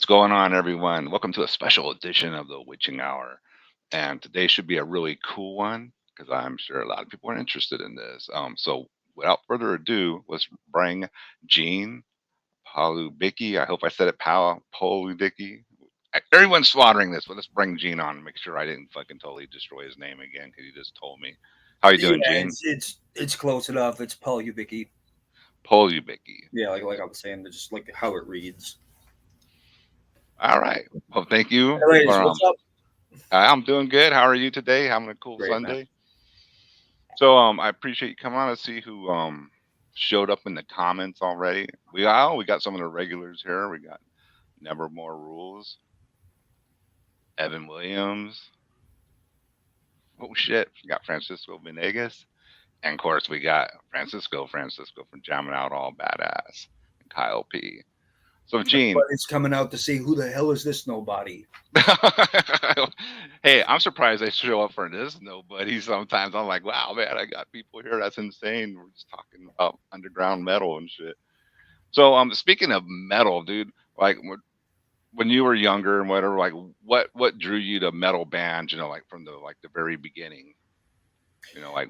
going on, everyone? Welcome to a special edition of the Witching Hour. And today should be a really cool one because I'm sure a lot of people are interested in this. So, without further ado, let's bring Gene Palubicki. I hope I said it, Palubicki. Everyone's slaughtering this, but let's bring Gene on and make sure I didn't fucking totally destroy his name again because he just told me. How you Yeah, doing, Gene? it's close enough. It's Palubicki. Palubicki. Yeah, like I was saying, just like how it reads. All right. Well, thank you Anyways, for what's up? I'm doing good. How are you today? Having a cool Great, man. Sunday. So I appreciate you coming on to see who showed up in the comments already. We got some of the regulars here. We got Nevermore Rules, Evan Williams. Oh shit, we got Francisco Venegas, and of course we got Francisco from Jamming Out All Badass, and Kyle P. So Gene, Everybody's coming out to see who the hell is this nobody. hey, I'm surprised they show up for this nobody. Sometimes I'm like, wow, man, I got people here. That's insane. We're just talking about underground metal and shit. So, speaking of metal, dude, like when you were younger and whatever, like what drew you to metal bands? Like from the very beginning. Like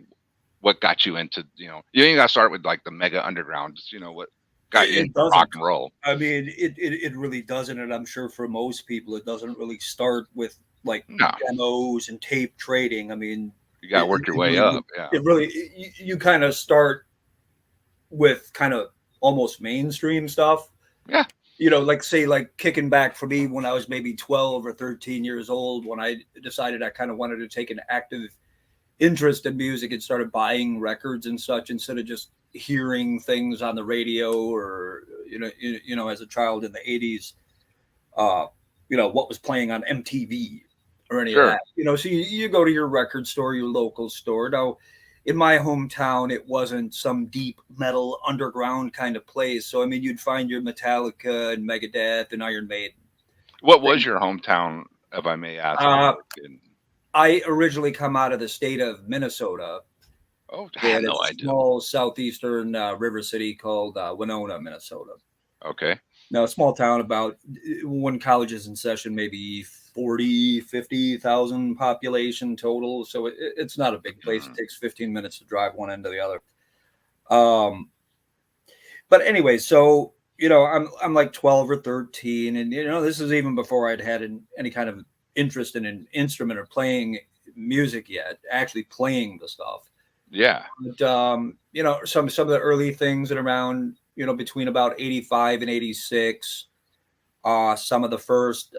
what got you into? You ain't got to start with like the mega underground. Just what got you It into rock doesn't. and roll. I mean, it really doesn't, and I'm sure for most people, it doesn't really start with like No, demos and tape trading. I mean, you got to work your way up. Yeah, it really you kind of start with kind of almost mainstream stuff. yeah. Like say like kicking back for me when I was maybe 12 or 13 years old, when I decided I kind of wanted to take an active interest in music and started buying records and such instead of just hearing things on the radio or as a child in the 80s, uh what was playing on MTV or any of Sure. that. So you go to your record store, your local store. Now in my hometown, it wasn't some deep metal underground kind of place. So I mean, you'd find your Metallica and Megadeth and Iron Maiden. What was your hometown, if I may ask, when you uh, were a kid? I originally come out of the state of Minnesota, Oh, I had and no it's a idea. small southeastern river city called Winona, Minnesota. Okay. Now, a small town about, when college is in session, maybe 40, 50,000 population total. So it's not a big place. It Mhm. takes 15 minutes to drive one end to the other. Um, but anyway, so I'm like 12 or 13, and this is even before I'd had any kind of interest in an instrument or playing music yet, actually playing the stuff. Yeah. But some of the early things at around between about 85 and 86, some of the first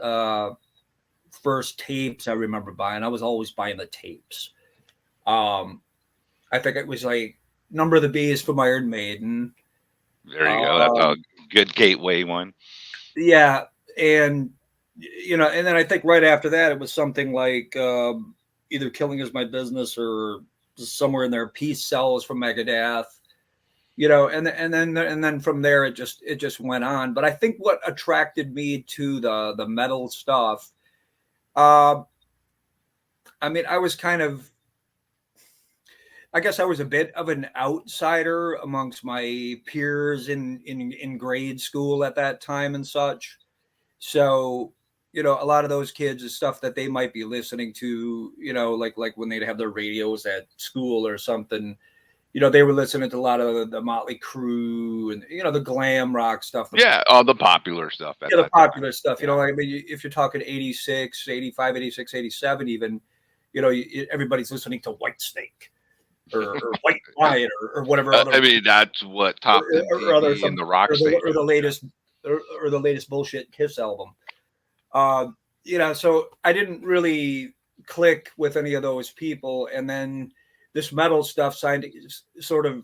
tapes I remember buying. I was always buying the tapes. Um, I think it was like Number of the Beast from Iron Maiden. There you go. That's a Um, good gateway one. yeah, and and then I think right after that it was something like either Killing Is My Business or somewhere in there, Peace Sells from Megadeth. And then from there it just went on. But I think what attracted me to the metal stuff, uh, I mean, I guess I was a bit of an outsider amongst my peers in grade school at that time and such. So, a lot of those kids, the stuff that they might be listening to, like when they'd have their radios at school or something, they were listening to a lot of the Motley Crue and the glam rock stuff. Yeah, all the popular stuff at The that time. popular stuff. Yeah. Like, I mean, if you're talking 86, 85, 86, 87, even, everybody's listening to Whitesnake or White Lion or whatever other I mean, that's what topped or other MTV and some the rock or the stations. latest or the latest bullshit Kiss album. So I didn't really click with any of those people, and then this metal stuff sort of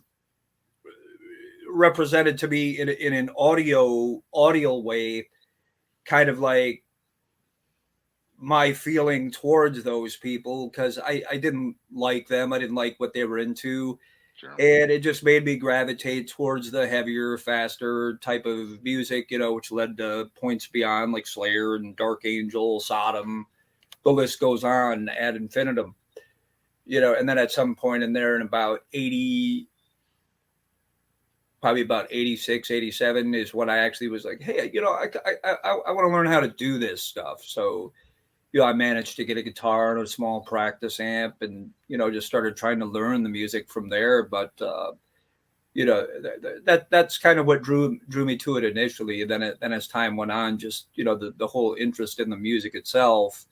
represented to me in an audio way, kind of like my feeling towards those people, because I didn't like them. I didn't like what they were into. Sure. And it just made me gravitate towards the heavier, faster type of music, which led to Points Beyond, like Slayer and Dark Angel, Sodom. The list goes on ad infinitum. And then at some point in there, in about probably about 86, 87 is when I actually was like, hey, I want to learn how to do this stuff. So, I managed to get a guitar and a small practice amp, and just started trying to learn the music from there. But that's kind of what drew me to it initially. And then as time went on, just the whole interest in the music itself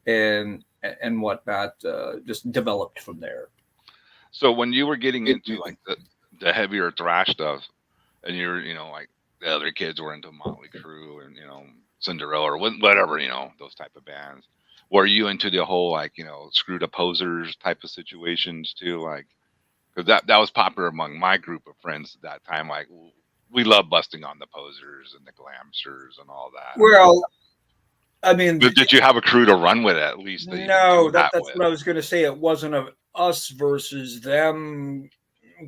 and whatnot just developed from there. So when you were getting into like the heavier thrash stuff, and you're like the other kids were into Motley Crue and Cinderella or whatever those type of bands, were you into the whole like screwed up posers type of situations too? Like, because that was popular among my group of friends at that time. Like, we love busting on the posers and the glamsters and all that. Well, I mean, did you have a crew to run with at least? No, that's what I was going to say. It wasn't a us versus them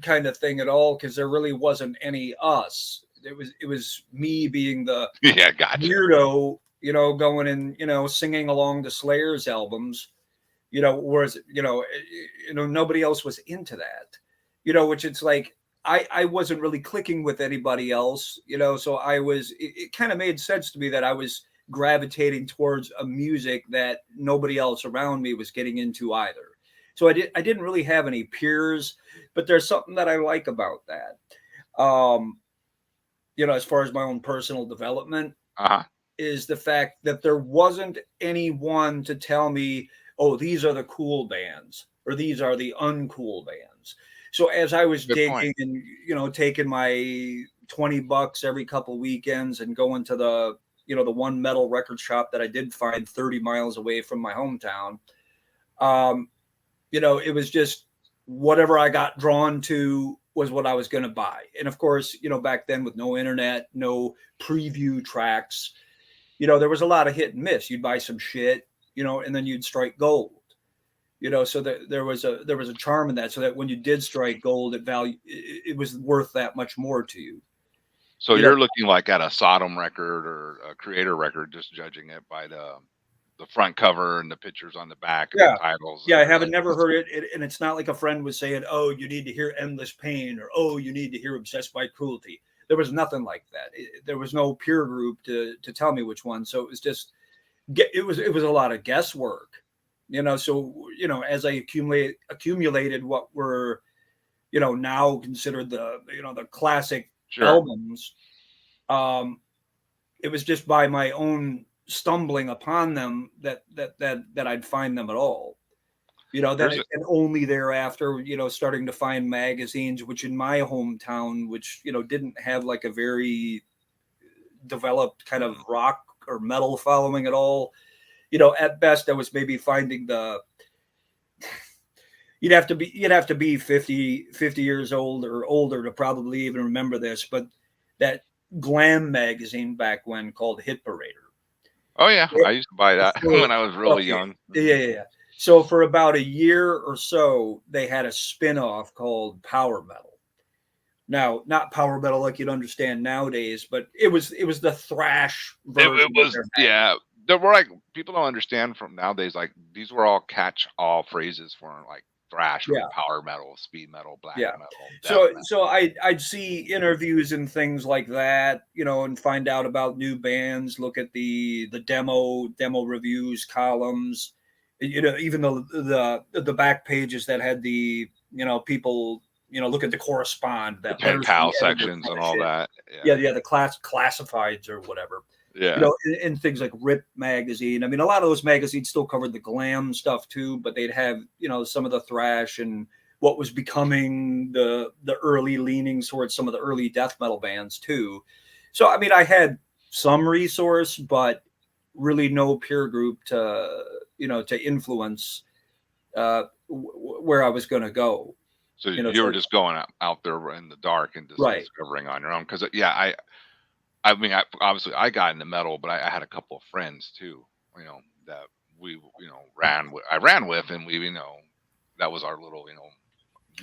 kind of thing at all, because there really wasn't any us. It was me being the weirdo, going and singing along to Slayer's albums, whereas nobody else was into that, which it's like I wasn't really clicking with anybody else, so it kind of made sense to me that I was gravitating towards a music that nobody else around me was getting into either. So I didn't really have any peers, but there's something that I like about that. As far as my own personal development, is the fact that there wasn't anyone to tell me, oh, these are the cool bands or these are the uncool bands. So as I was digging and, taking my $20 every couple weekends and going to the one metal record shop that I did find 30 miles away from my hometown, it was just whatever I got drawn to was what I was going to buy. And of course, back then with no internet, no preview tracks, there was a lot of hit and miss. You'd buy some shit, and then you'd strike gold, so that there was a charm in that, so that when you did strike gold, it was worth that much more to you. So you're looking like at a Sodom record or a Creator record, just judging it by the front cover and the pictures on the back and the titles. Yeah, I haven't never heard it, and it's not like a friend was saying, "Oh, you need to hear Endless Pain," or "Oh, you need to hear Obsessed by Cruelty." There was nothing like that. There was no peer group to tell me which one. So it was just it was a lot of guesswork, So as I accumulated what were now considered the classic albums, it was just by my own stumbling upon them that I'd find them at all. And only thereafter, starting to find magazines, which in my hometown, which didn't have like a very developed kind of rock or metal following at all. At best I was maybe finding you'd have to be 50 years old or older to probably even remember this, but that glam magazine back when called Hit Parader. Oh yeah, I used to buy that when I was really young. Yeah. So for about a year or so, they had a spin-off called Power Metal. Now, not power metal like you'd understand nowadays, but it was the thrash version. It was, yeah. There were like, people don't understand from nowadays, like these were all catch-all phrases for like thrash, or power metal, speed metal, black metal. So I'd see interviews and things like that, and find out about new bands, look at the demo reviews, columns, even the back pages that had the people, look at the correspond, that the pen pal sections and all that. Yeah, the classifieds or whatever. Yeah. And things like Rip magazine. I mean, a lot of those magazines still covered the glam stuff too, but they'd have, some of the thrash and what was becoming the early leanings towards some of the early death metal bands too. So, I mean, I had some resource, but really no peer group to influence where I was going to go. So you were just going out there in the dark and just discovering on your own. Because I mean, obviously I got into metal, but I had a couple of friends too, that we, I ran with, and we, that was our little,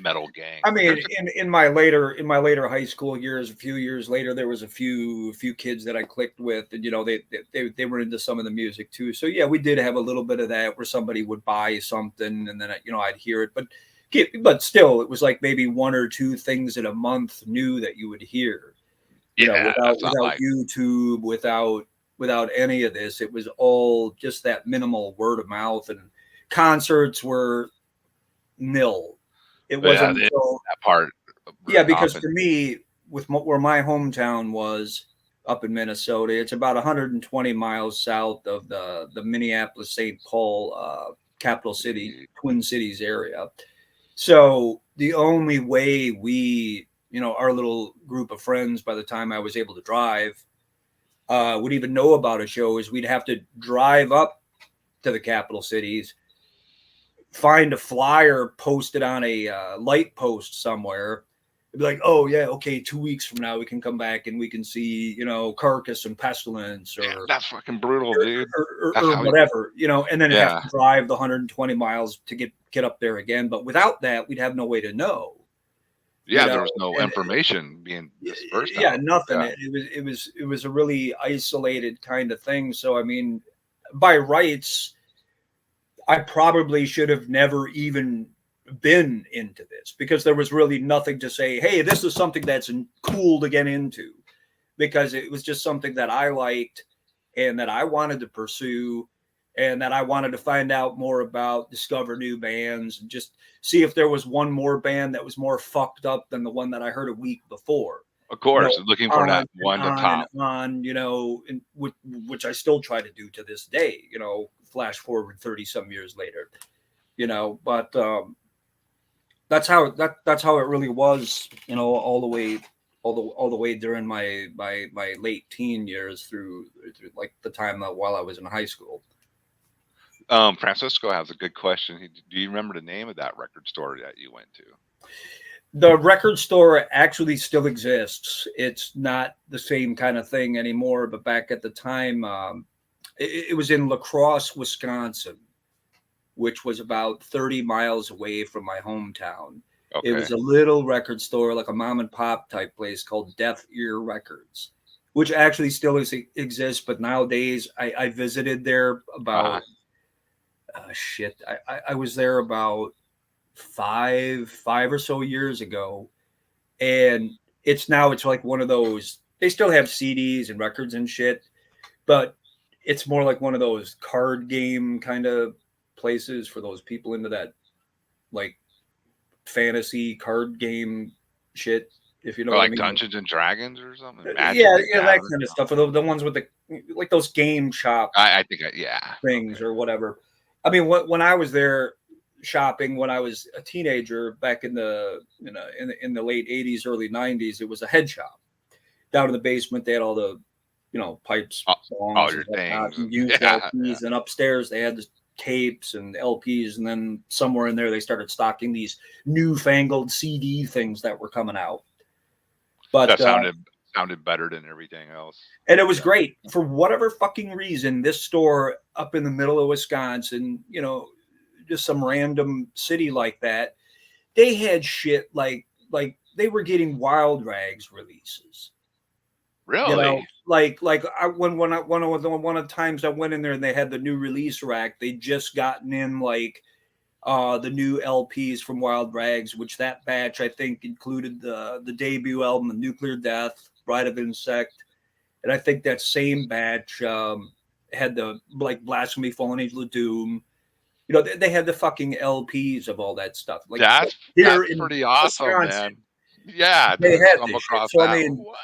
metal gang. I mean, in my later high school years, a few years later, there was a few kids that I clicked with, and they were into some of the music too. So yeah, we did have a little bit of that where somebody would buy something and then I'd hear it. But But still, it was like maybe one or two things in a month new that you would hear. You know, Yeah, that's not without like YouTube, without any of this, it was all just that minimal word of mouth, and concerts were nil. It yeah, wasn't until that part yeah, very because often. for me, with where my hometown was up in Minnesota, it's about 120 miles south of the Minneapolis St. Paul capital city, The- Twin Cities area. So the only way we, our little group of friends, by the time I was able to drive, would even know about a show is we'd have to drive up to the capital cities, find a flyer posted on a light post somewhere. It'd be like, oh yeah, okay, 2 weeks from now we can come back and we can see, Carcass and Pestilence Yeah, or that's fucking brutal, dude. That's or how. whatever, and then have Yeah, to drive the 120 miles to get up there again. But without that, we'd have no way to know, you yeah. There know, was no and information being dispersed yeah, out. nothing. Yeah, It was a really isolated kind of thing. So I mean, by rights, I probably should have never even been into this because there was really nothing to say, hey, this is something that's cool to get into, because it was just something that I liked and that I wanted to pursue and that I wanted to find out more about, discover new bands, and just see if there was one more band that was more fucked up than the one that I heard a week before. of You know, course. Looking for on that and one to on and top. on, and which I still try to do to this day, flash forward 30 some years later, but that's how it really was, all the way during my late teen years through like the time while I was in high school. Francisco has a good question. Do you remember the name of that record store that you went to? The record store actually still exists. It's not the same kind of thing anymore, but back at the time, it was in La Crosse, Wisconsin, which was about 30 miles away from my hometown. It Okay. was a little record store, like a mom and pop type place called Deaf Ear Records, which actually still exists. But nowadays, I visited there Uh, about, shit, I was there about five or so years ago. And it's like one of those, they still have CDs and records and shit, but it's more like one of those card game kind of places for those people into that, like, fantasy card game shit, if you know or what I like mean. Dungeons and Dragons or something. Magic Yeah, the yeah, that Gathering. kind of stuff. For the ones with the, like, those game shop I think. Yeah. things Okay. or whatever. I mean, when I was there shopping when I was a teenager back in the in the late '80s, early '90s, it was a head shop down in the basement. They had all the pipes, All, all songs, and your whatnot, things. and used Yeah. Yeah. LPs. And upstairs they had the tapes and LPs, and then somewhere in there they started stocking these newfangled CD things that were coming out. That But sounded better than everything else. and it was Yeah. great for whatever fucking reason. This store up in the middle of Wisconsin, just some random city like that, they had shit like they were getting Wild Rags releases. Really? Like I when I one of the times I went in there and they had the new release rack, they just gotten in like the new LPs from Wild Rags, which that batch I think included the debut album, The Nuclear Death, Bride of Insect, and I think that same batch had the like Blasphemy, Fallen Angel of Doom. They had the fucking LPs of all that stuff. Like here That's in pretty awesome, Wisconsin, man. Yeah, they to had come this shit. across So I that. mean, What?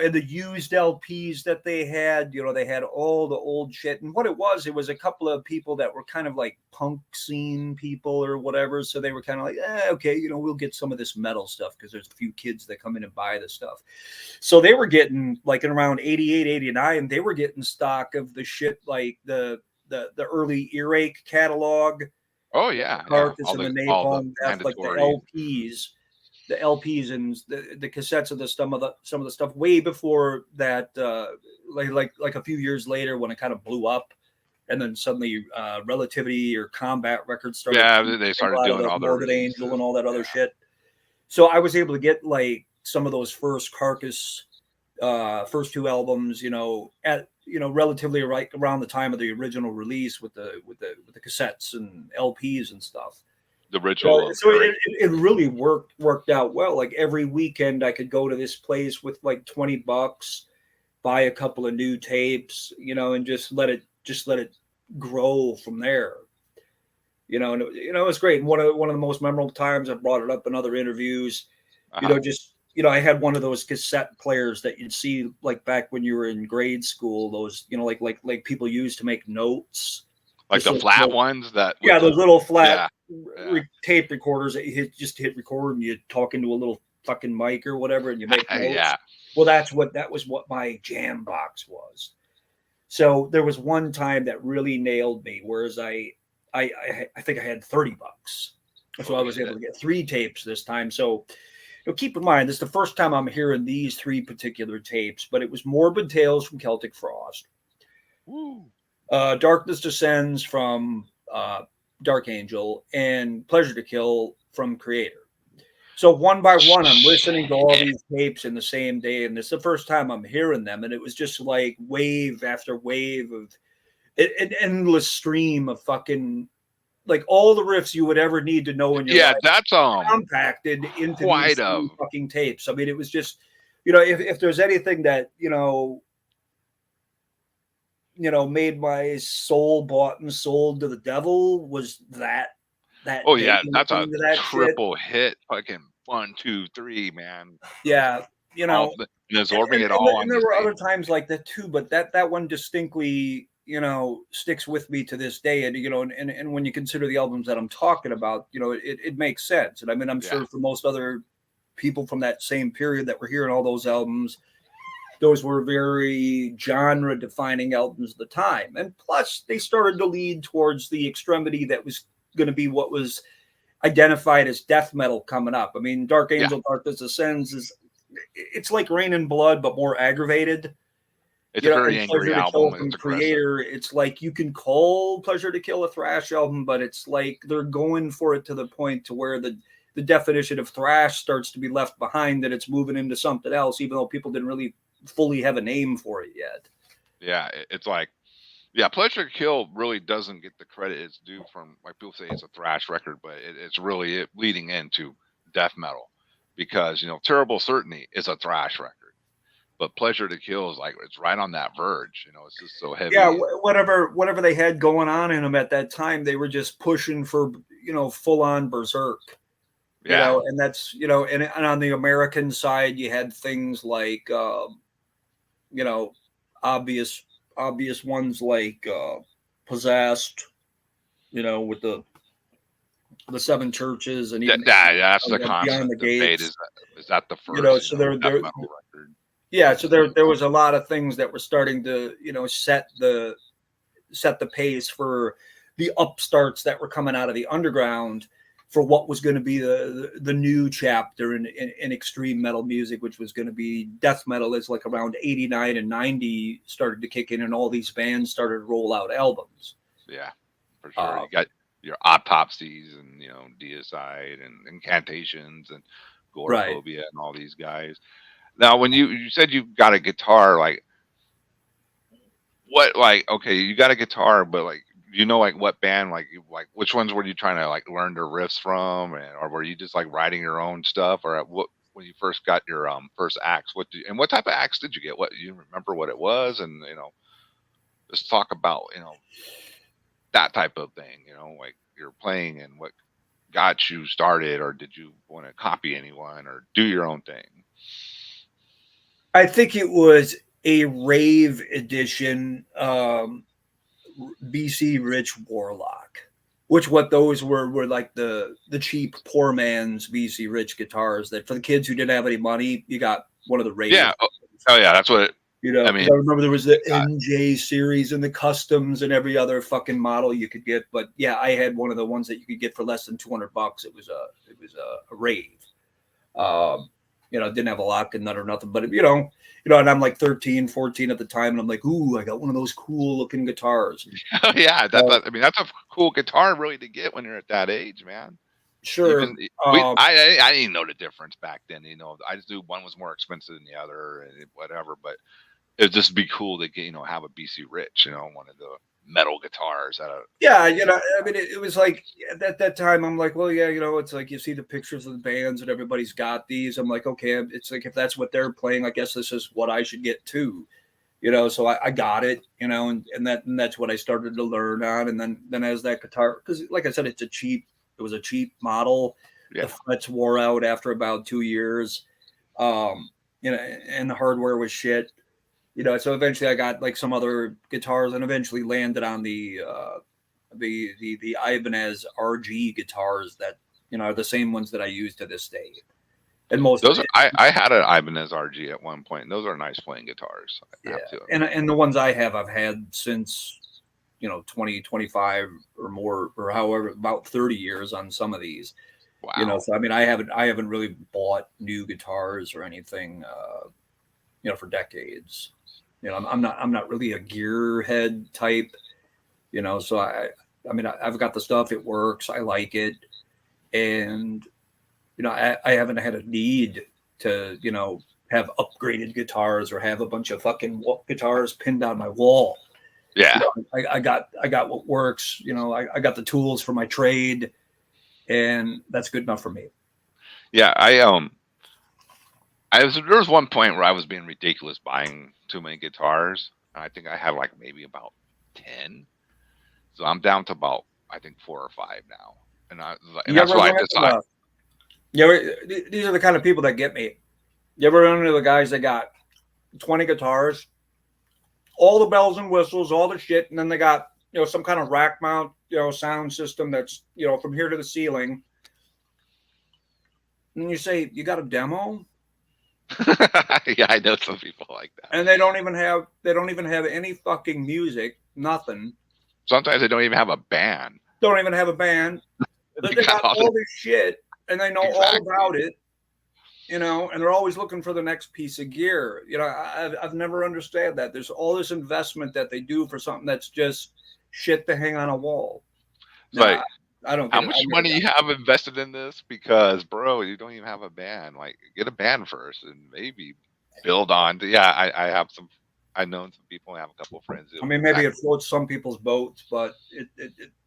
and the used LPs that they had, they had all the old shit. And what it was a couple of people that were kind of like punk scene people or whatever. So they were kind of like, okay, we'll get some of this metal stuff because there's a few kids that come in and buy the stuff. So they were getting, like, in around 88, 89, they were getting stock of the shit like the early Earache catalog, Oh the yeah, yeah. Carcass and the All the Napalm Death, like mandatory. the LPs and the cassettes of some of the stuff way before that, like a few years later when it kind of blew up, and then suddenly Relativity or Combat Records started Yeah, to they sprinkle started out of doing the all the Morbid Angel releases. and all that other Yeah. shit. So I was able to get like some of those first Carcass first two albums, at relatively right around the time of the original release with the cassettes and LPs and stuff. The ritual of So Eric. it really worked out well. Like every weekend, I could go to this place with like $20, buy a couple of new tapes, and just let it grow from there. And it was great. And one of the most memorable times, I brought it up in other interviews. Uh-huh. Just I had one of those cassette players that you'd see like back when you were in grade school. Those like people used to make notes. Like the flat ones that with Yeah, the those little flat yeah. Yeah. tape recorders that you just hit record and you talk into a little fucking mic or whatever and you make notes. Yeah. Well, that was what my jam box was. So there was one time that really nailed me, whereas I think I had $30. So I was able to get 3 tapes this time. So keep in mind, this is the first time I'm hearing these 3 particular tapes, but it was Morbid Tales from Celtic Frost. Woo. Darkness Descends from Dark Angel, and Pleasure to Kill from Creator. So one by one, I'm listening to all these tapes in the same day, and it's the first time I'm hearing them, and it was just like wave after wave of an endless stream of fucking like all the riffs you would ever need to know in your life, that's compacted into quite these fucking tapes. I mean, it was just, if there's anything that made my soul bought and sold to the devil was that. Oh yeah, that's a triple hit. Fucking 1, 2, 3, man. Yeah, absorbing it all. And there were other times like that too, but that one distinctly, sticks with me to this day. And and when you consider the albums that I'm talking about, it makes sense. And I mean, I'm sure for most other people from that same period that were hearing all those albums, those were very genre defining albums at the time. And plus they started to lead towards the extremity that was going to be what was identified as death metal coming up. I mean, Dark Angel, Darkness Descends it's like Rain and Blood, but more aggravated. It's a very angry album. From Creator, it's like you can call Pleasure to Kill a thrash album, but it's like they're going for it to the point to where the definition of thrash starts to be left behind, that it's moving into something else, even though people didn't really fully have a name for it yet. Yeah, it's like, Pleasure to Kill really doesn't get the credit it's due from, like, people say it's a thrash record, but it's really leading into death metal, because Terrible Certainty is a thrash record, but Pleasure to Kill is like, it's right on that verge. It's just so heavy. Yeah, whatever they had going on in them at that time, they were just pushing for full on berserk. And that's and on the American side, you had things like obvious ones like Possessed, with the 7 churches, and even that's the constant the debate. Is that the first? So there record? Yeah, so there was a lot of things that were starting to set the pace for the upstarts that were coming out of the underground for what was going to be the new chapter in extreme metal music, which was going to be death metal. Is like around 89 and 90 started to kick in, and all these bands started to roll out albums. Yeah, for sure. You got your Autopsies and Deicide and Incantations and Goraphobia and all these guys. Now, when you said you got a guitar, like what, like, okay, you got a guitar, but like, like what band, like which ones were you trying to like learn the riffs from, or were you just like writing your own stuff, or when you first got your first axe, what type of axe did you get? What, you remember what it was? And let's talk about that type of thing, like you're playing and what got you started, or did you want to copy anyone or do your own thing? I think it was a rave edition BC Rich Warlock, which what those were like the cheap poor man's BC Rich guitars that for the kids who didn't have any money, you got one of the rave. Yeah. Oh yeah, that's what I mean, I remember there was the NJ series and the customs and every other fucking model you could get. But yeah, I had one of the ones that you could get for less than $200. It was a rave. Didn't have a lock and nut or nothing, but and I'm like 13, 14 at the time, and I'm like, ooh, I got one of those cool looking guitars. Yeah, that's a cool guitar really to get when you're at that age, man. Sure. I didn't know the difference back then. I just knew one was more expensive than the other and whatever, but it'd just be cool to get, have a BC Rich, one of the metal guitars. Yeah, I mean, it was like at that time, I'm like, well, yeah, it's like you see the pictures of the bands and everybody's got these. I'm like, okay, it's like if that's what they're playing, I guess this is what I should get too. So I got it, and that's what I started to learn on. And then as that guitar, because like I said, it was a cheap model. Yeah. The frets wore out after about 2 years. And the hardware was shit. So eventually I got like some other guitars and eventually landed on the Ibanez RG guitars that are the same ones that I use to this day. And most those I had an Ibanez RG at one point. And those are nice playing guitars. Yeah, and the ones I've had since 20, 25 or more, or however, about 30 years on some of these. Wow. So I mean, I haven't really bought new guitars or anything, for decades. I'm not really a gearhead type, So I mean, I've got the stuff. It works. I like it, and I haven't had a need to have upgraded guitars or have a bunch of fucking guitars pinned on my wall. Yeah, I got what works. I got the tools for my trade, and that's good enough for me. Yeah, there was one point where I was being ridiculous buying too many guitars. I think I had like maybe about 10. So I'm down to about, I think 4 or 5 now. And that's why I decided. These are the kind of people that get me. You ever run into the guys that got 20 guitars, all the bells and whistles, all the shit, and then they got, some kind of rack mount, sound system that's, from here to the ceiling. And you say, you got a demo? Yeah, I know some people like that. And they don't even have any fucking music, nothing. Sometimes they don't even have a band. Don't even have a band. They got all this shit and they know all about it, and they're always looking for the next piece of gear. I've never understood that. There's all this investment that they do for something that's just shit to hang on a wall. Like, I don't. How much money you have invested in this? Because, bro, you don't even have a band. Like, get a band first, and maybe build on. I have some. I know some people. I have a couple of friends. I mean, maybe it floats some people's boats, but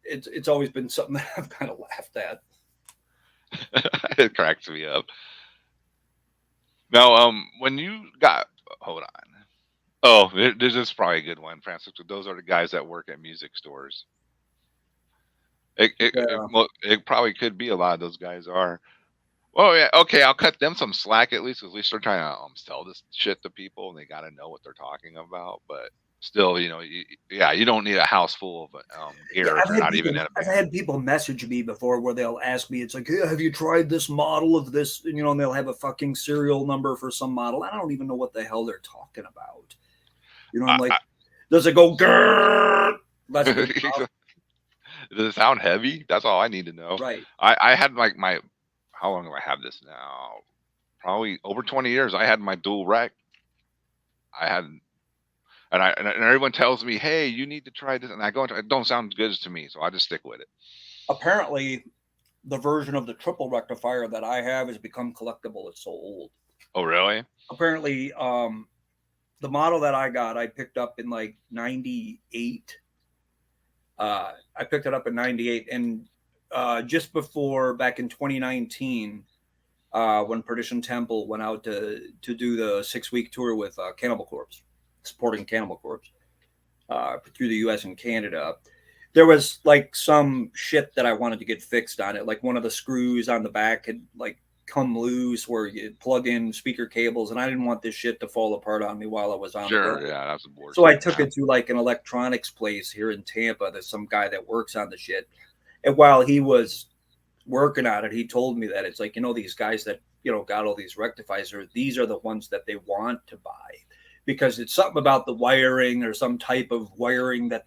it's always been something that I've kind of laughed at. It cracks me up. Now, when you got, hold on. Oh, this is probably a good one, Francis. Those are the guys that work at music stores. It probably could be a lot of those guys are. Well, yeah, okay, I'll cut them some slack at least. At least they're trying to sell this shit to people, and they got to know what they're talking about. But still, you don't need a house full of gear. I've had people message me before where they'll ask me, it's like, hey, have you tried this model of this? And, and they'll have a fucking serial number for some model. I don't even know what the hell they're talking about. I'm like, does it go grrr? Does it sound heavy? That's all I need to know. Right. I had like how long do I have this now? Probably over 20 years. I had my dual rack. And everyone tells me, hey, you need to try this. And I go, it don't sound good to me. So I just stick with it. Apparently, the version of the triple rectifier that I have has become collectible. It's so old. Oh, really? Apparently, the model that I got, I picked up in like 98. I picked it up in 98. And just before, back in 2019, when Perdition Temple went out to do the 6-week tour with Cannibal Corpse, supporting Cannibal Corpse through the US and Canada, there was like some shit that I wanted to get fixed on it. Like one of the screws on the back had like come loose where you plug in speaker cables, and I didn't want this shit to fall apart on me while I was on. Sure, yeah, that's a board. So I took it to like an electronics place here in Tampa. There's some guy that works on the shit. And while he was working on it, he told me that it's like, these guys that, got all these rectifiers, these are the ones that they want to buy because it's something about the wiring or some type of wiring that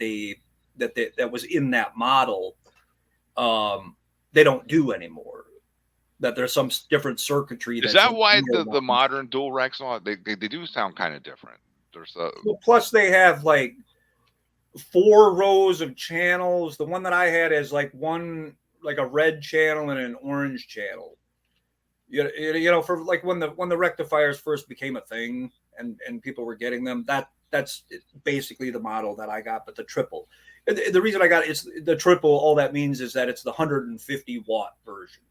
was in that model. They don't do anymore. That there's some different circuitry. Is that why the modern dual racks, they do sound kind of different? Well, plus they have like 4 rows of channels. The one that I had is like a red channel and an orange channel. For like when the rectifiers first became a thing and people were getting them, that's basically the model that I got, but the triple. The reason I got it's the triple. All that means is that it's the 150-watt version.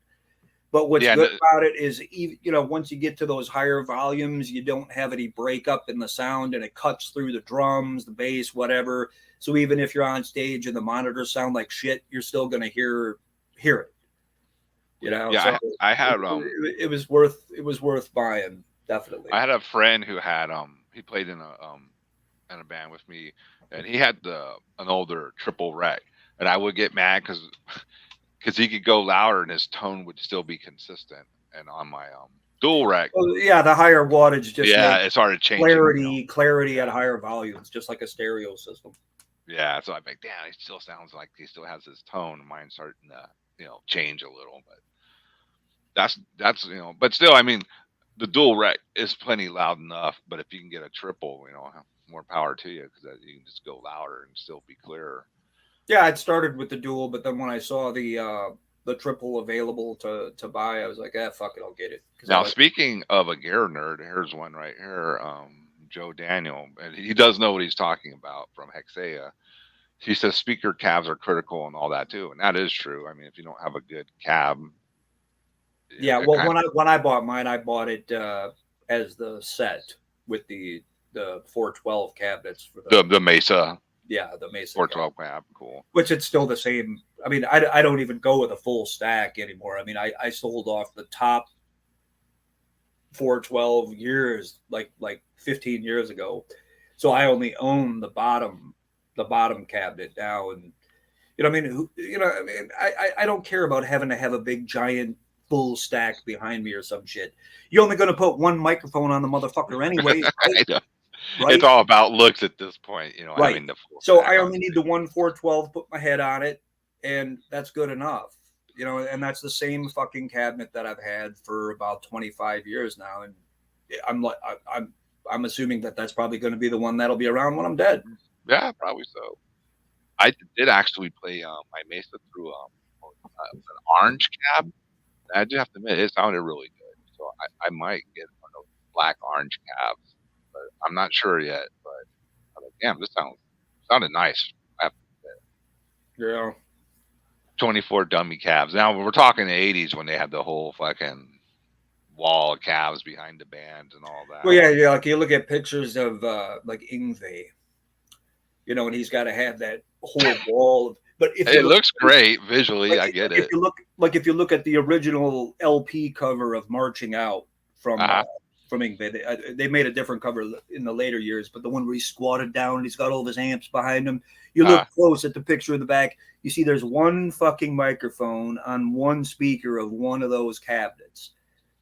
But what's good about it is, once you get to those higher volumes, you don't have any breakup in the sound, and it cuts through the drums, the bass, whatever. So even if you're on stage and the monitors sound like shit, you're still going to hear it. Yeah, so I had it was worth buying, definitely. I had a friend who had he played in a band with me, and he had an older triple rec, and I would get mad because he could go louder and his tone would still be consistent. And on my dual rec, the higher wattage just it started changing clarity at higher volumes, just like a stereo system. Yeah, so I'm like, damn, he still sounds like he still has his tone. Mine's starting to change a little, but that's but still, I mean, the dual rec is plenty loud enough. But if you can get a triple, more power to you, because you can just go louder and still be clearer. Yeah, it started with the dual, but then when I saw the triple available to buy, I was like, fuck it, I'll get it. Now, speaking of a gear nerd, here's one right here. Joe Daniel, and he does know what he's talking about from Hexea. He says speaker cabs are critical and all that too, and that is true. I mean, if you don't have a good cab, when I bought mine, I bought it as the set with the 412 cabinets for the Mesa. Yeah, the Mesa 412 cab, cool. Which it's still the same. I mean, I don't even go with a full stack anymore. I mean, I sold off the top 412 years, like 15 years ago. So I only own the bottom cabinet now. And I don't care about having to have a big giant full stack behind me or some shit. You're only going to put one microphone on the motherfucker anyway. Right? Right? It's all about looks at this point, Right. Having the full so I only need the one 412, put my head on it, and that's good enough. And that's the same fucking cabinet that I've had for about 25 years now, and I'm assuming that that's probably going to be the one that'll be around when I'm dead. Yeah, probably so. I did actually play my Mesa through an orange cab. I do have to admit, it sounded really good. So I might get one of those black orange cabs, but I'm not sure yet. But I'm like, damn, this sounded nice. I have to admit. Yeah. 24 dummy cabs. Now we're talking the 80s when they had the whole fucking wall of cabs behind the band and all that. Well, yeah. Like you look at pictures of like Yngwie, and he's got to have that whole wall. But it looks great visually. I get it. If you look at the original LP cover of Marching Out from Yngwie, they made a different cover in the later years. But the one where he's squatted down and he's got all of his amps behind him, you look close at the picture in the back, you see there's one fucking microphone on one speaker of one of those cabinets.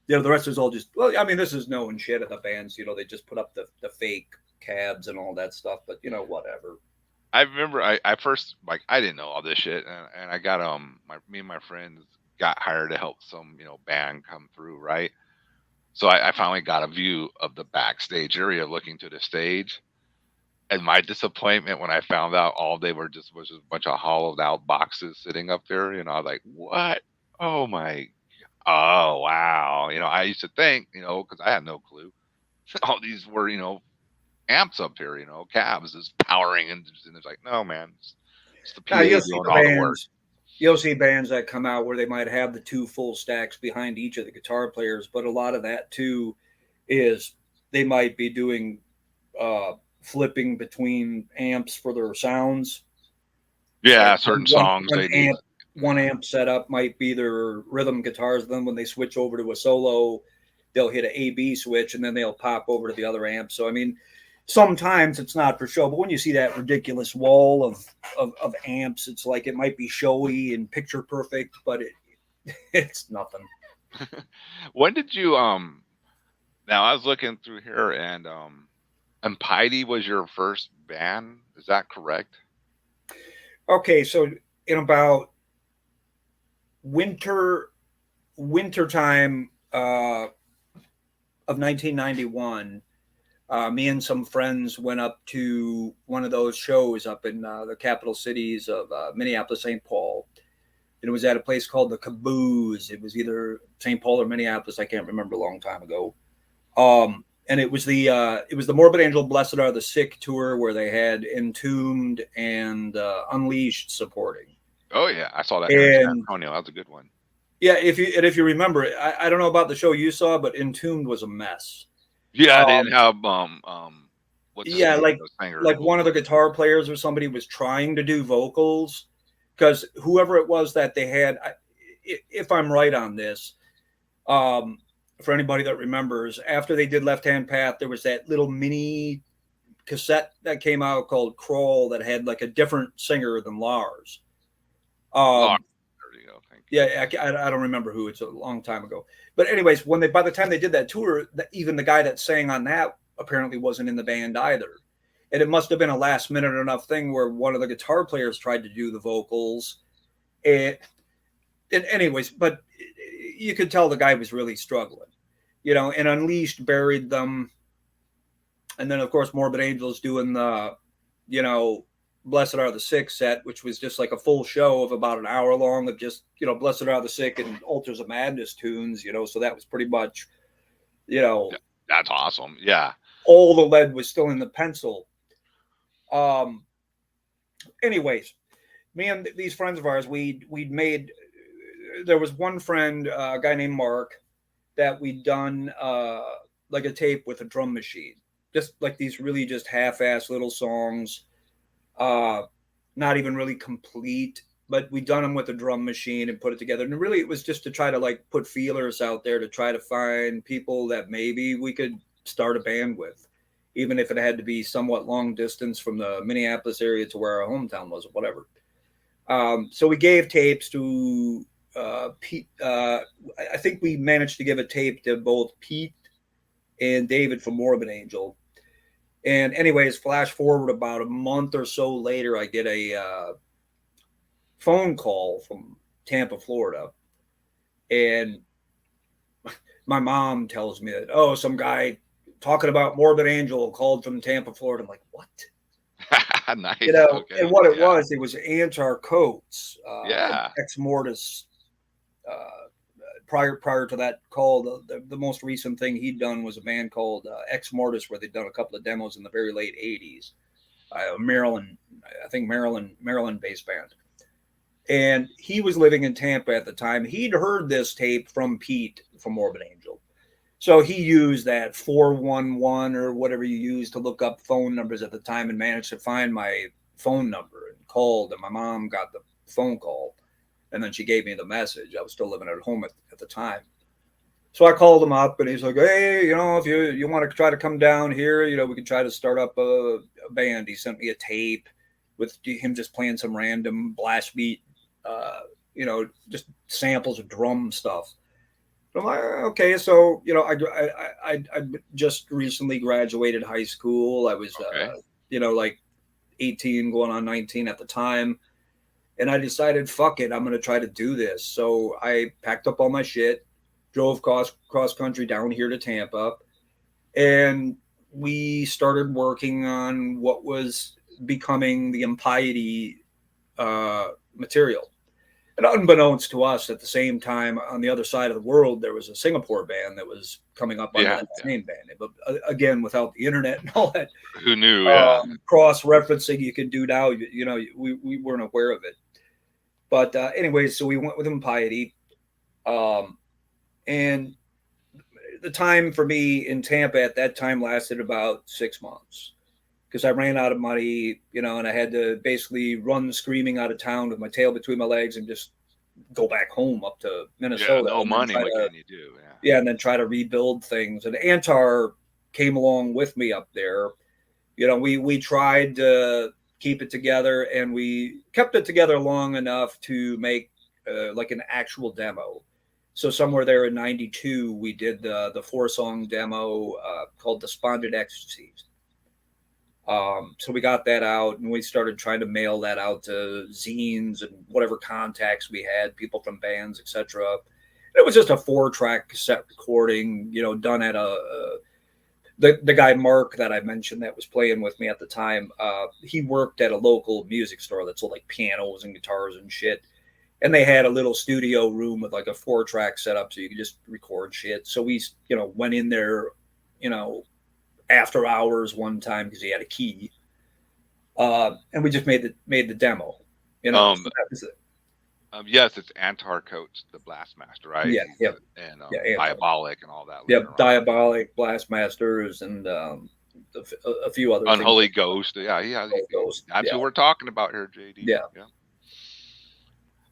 The rest is all just, well, I mean, this is known shit at the bands. They just put up the fake cabs and all that stuff. But whatever. I remember I first, I didn't know all this shit, and I got me and my friends got hired to help some band come through, right? So I finally got a view of the backstage area, looking to the stage, and my disappointment when I found out all they were was just a bunch of hollowed out boxes sitting up there. I was like, what? Oh wow. I used to think, because I had no clue, all these were amps up here, cabs is powering, and it's like, no, man, it's the PA doing all the work. You'll see bands that come out where they might have the two full stacks behind each of the guitar players, but a lot of that too is they might be doing flipping between amps for their sounds. Yeah, certain songs they need. One amp setup might be their rhythm guitars. Then when they switch over to a solo, they'll hit an A/B switch, and then they'll pop over to the other amp. So I mean, sometimes it's not for show, but when you see that ridiculous wall of amps, it's like it might be showy and picture perfect, but it's nothing. When did you now I was looking through here, and Piety was your first band, is that correct? Okay, so in about wintertime of 1991, me and some friends went up to one of those shows up in the capital cities of Minneapolis, St. Paul. And it was at a place called the Caboose. It was either St. Paul or Minneapolis. I can't remember, a long time ago. and it was the Morbid Angel Blessed Are the Sick tour where they had Entombed and Unleashed supporting. Oh yeah, I saw that here in San And Antonio. That was a good one. yeah, if you remember, I don't know about the show you saw, but Entombed was a mess. Yeah, they didn't Um, have what's his yeah, name, the singer, like who one of the was guitar players or somebody was trying to do vocals because whoever it was that they had, if I'm right on this, um, for anybody that remembers, after they did Left Hand Path, there was that little mini cassette that came out called Crawl that had like a different singer than Lars. Lars. Um, There you go. Thank you. yeah, I don't remember who. It's a long time ago. But anyways, when they by the time they did that tour, even the guy that sang on that apparently wasn't in the band either. And it must have been a last minute enough thing where one of the guitar players tried to do the vocals. And, and anyways, but you could tell the guy was really struggling, and Unleashed buried them. And then of course Morbid Angels doing the, you know, Blessed Are the Sick set, which was just like a full show of about an hour long of just, Blessed Are the Sick and Altars of Madness tunes, so that was pretty much, you know, Yeah, that's awesome. Yeah. all the lead was still in the pencil. Um, anyways, me and these friends of ours, we'd made. There was one friend, a guy named Mark, that we'd done like a tape with a drum machine, just like these really just half-ass little songs, uh, not even really complete. But we done them with a drum machine and put it together. And really, it was just to try to like put feelers out there to try to find people that maybe we could start a band with, even if it had to be somewhat long distance from the Minneapolis area to where our hometown was, or whatever. So we gave tapes to Pete. I think we managed to give a tape to both Pete and David from Morbid Angel. And anyways, flash forward about a month or so later, I get a phone call from Tampa, Florida, and my mom tells me that, oh, some guy talking about Morbid Angel called from Tampa, Florida. I'm like, what? Nice. And Okay. what Yeah. it was Angelcorpse, Yeah. Ex Mortis. Prior to that call, the most recent thing he'd done was a band called Ex Mortis, where they'd done a couple of demos in the very late '80s. Maryland, I think Maryland based band. And he was living in Tampa at the time. He'd heard this tape from Pete from Morbid Angel. So he used that 411 or whatever you use to look up phone numbers at the time and managed to find my phone number and called. And my mom got the phone call. And then she gave me the message. I was still living at home at the time. So I called him up and he's like, hey, if you want to try to come down here, we could try to start up a band. He sent me a tape with him just playing some random blast beat, just samples of drum stuff. I'm like, okay, so I just recently graduated high school. I was Okay. like 18, going on 19 at the time, and I decided, fuck it, I'm gonna try to do this. So I packed up all my shit, drove cross country down here to Tampa, and we started working on what was becoming the Impiety material. And unbeknownst to us, at the same time, on the other side of the world, there was a Singapore band that was coming up under Yeah. that Yeah. same band. But again, without the internet and all that Who knew? Yeah. cross referencing you can do now, we weren't aware of it. But anyways, so we went with Impiety. And the time for me in Tampa at that time lasted about 6 months because I ran out of money, and I had to basically run screaming out of town with my tail between my legs and just go back home up to Yeah. Minnesota No and then money. try What to, can you do? Yeah. yeah, and then try to rebuild things. And Antar came along with me up there. We tried to keep it together, and we kept it together long enough to make like an actual demo. So somewhere there in '92, we did the 4-song demo called "Despondent Ecstasies." So we got that out, and we started trying to mail that out to zines and whatever contacts we had, people from bands, etc. It was just a 4-track cassette recording, done at the guy Mark that I mentioned that was playing with me at the time. He worked at a local music store that sold like pianos and guitars and shit. And they had a little studio room with like a 4-track setup so you could just record shit. So we, went in there, after hours one time because he had a key, and we just made the demo. You know, Um, so that was it. yes, it's Antarcoats, the Blastmaster, right? Yeah, He's yep, and yeah, Anton. Diabolic and all that later Yep, on. Diabolic, Blastmasters, and a few other things. Unholy Ghost, yeah, Ghost. that's Yeah, who we're talking about here, JD. yeah. Yeah.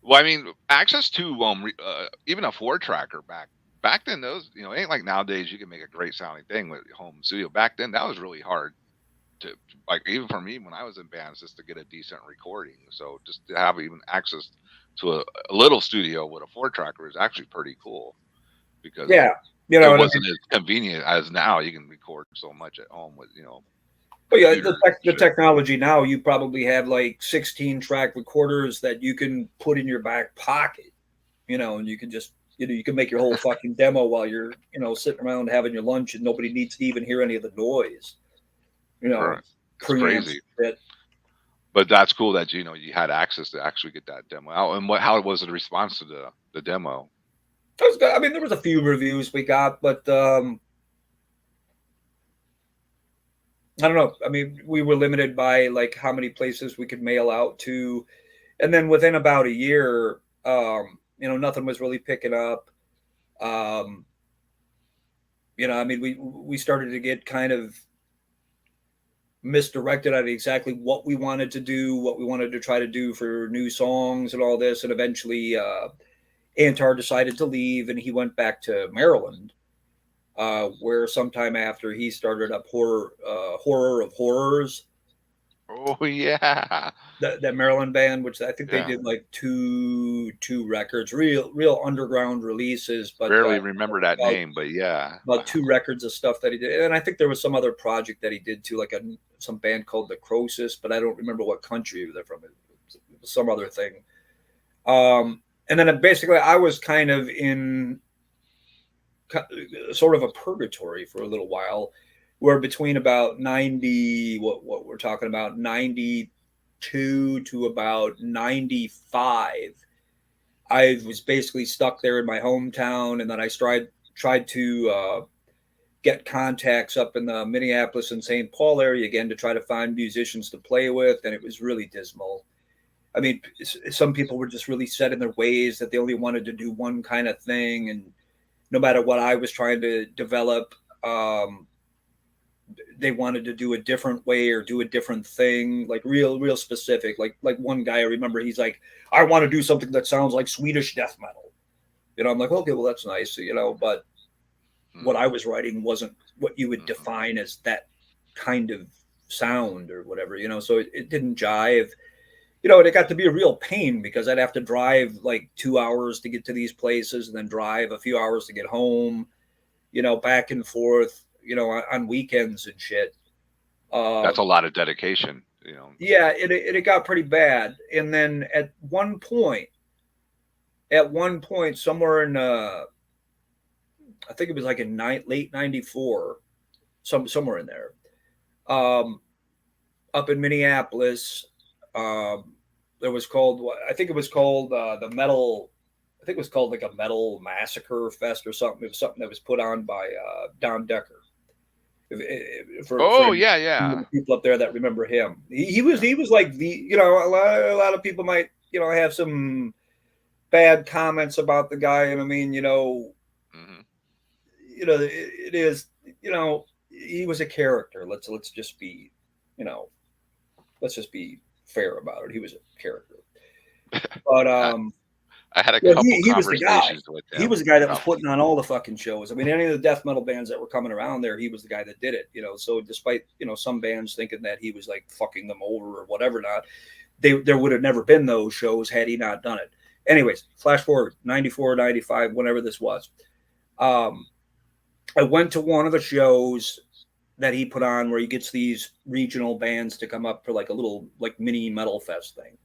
Well, I mean, access to even a four tracker back then, those ain't like nowadays. You can make a great sounding thing with home studio. Back then, that was really hard to like even for me when I was in bands just to get a decent recording. So just to have even access to a little studio with a four tracker is actually pretty cool because Yeah, you it know, and I mean, wasn't as convenient as now. You can record so much at home with but yeah, computers and the shit. technology now, you probably have like 16 track recorders that you can put in your back pocket, and you can just, you can make your whole fucking demo while you're, sitting around having your lunch and nobody needs to even hear any of the noise, you know, Right. It's preamps, crazy. shit. But that's cool that you had access to actually get that demo out. And how was the response to the demo? I mean, there was a few reviews we got, but I don't know. I mean, we were limited by like how many places we could mail out to, and then within about a year, nothing was really picking up. Um, I mean, we started to get kind of misdirected on exactly what we wanted to do, what we wanted to try to do for new songs and all this, and eventually, Antar decided to leave, and he went back to Maryland, where sometime after he started up Horror of Horrors, Oh yeah, that Maryland band, which I think they yeah. did like two records, real underground releases, but Barely remember that about name, but yeah. about Wow. two records of stuff that he did, and I think there was some other project that he did too, like some band called the Croesus, but I don't remember what country they're from. It was some other thing. And then basically, I was kind of in sort of a purgatory for a little while, where between about 90, what we're talking about, 92 to about 95, I was basically stuck there in my hometown, and then I tried to get contacts up in the Minneapolis and St. Paul area again to try to find musicians to play with, and it was really dismal. I mean, some people were just really set in their ways that they only wanted to do one kind of thing, and no matter what I was trying to develop, um, they wanted to do a different way or do a different thing, like real specific. Like one guy I remember, he's like, I want to do something that sounds like Swedish death metal. I'm like, okay, well that's nice, but what I Hmm. was writing wasn't what you would Hmm. define as that kind of sound or whatever, so it didn't jive. And it got to be a real pain because I'd have to drive like 2 hours to get to these places and then drive a few hours to get home, back and forth, on weekends and shit. That's a Um, lot of dedication. yeah, it got pretty bad. And then at one point, somewhere in, I think it was like in late '94, somewhere in there, um, up in Minneapolis, um, there was called, I think it was called the Metal. I think it was called like a Metal Massacre Fest or something. It was something that was put on by Don Decker. For Oh any yeah, yeah, people up there that remember him, yeah. he was like the, a lot of people might, have some bad comments about the guy, and I mean, Hmm. it is, he was a character. Let's just be, you know let's just be fair about it. He was a character, but I, I had a couple he was the guy. conversations with He him was the guy that was about. putting on all the fucking shows. I mean, any of the death metal bands that were coming around there, he was the guy that did it. So despite some bands thinking that he was like fucking them over or whatever, not there would have never been those shows had he not done it. Anyways, flash forward 94, 95, whenever this was. Um, I went to one of the shows that he put on where he gets these regional bands to come up for like a little like mini metal fest thing,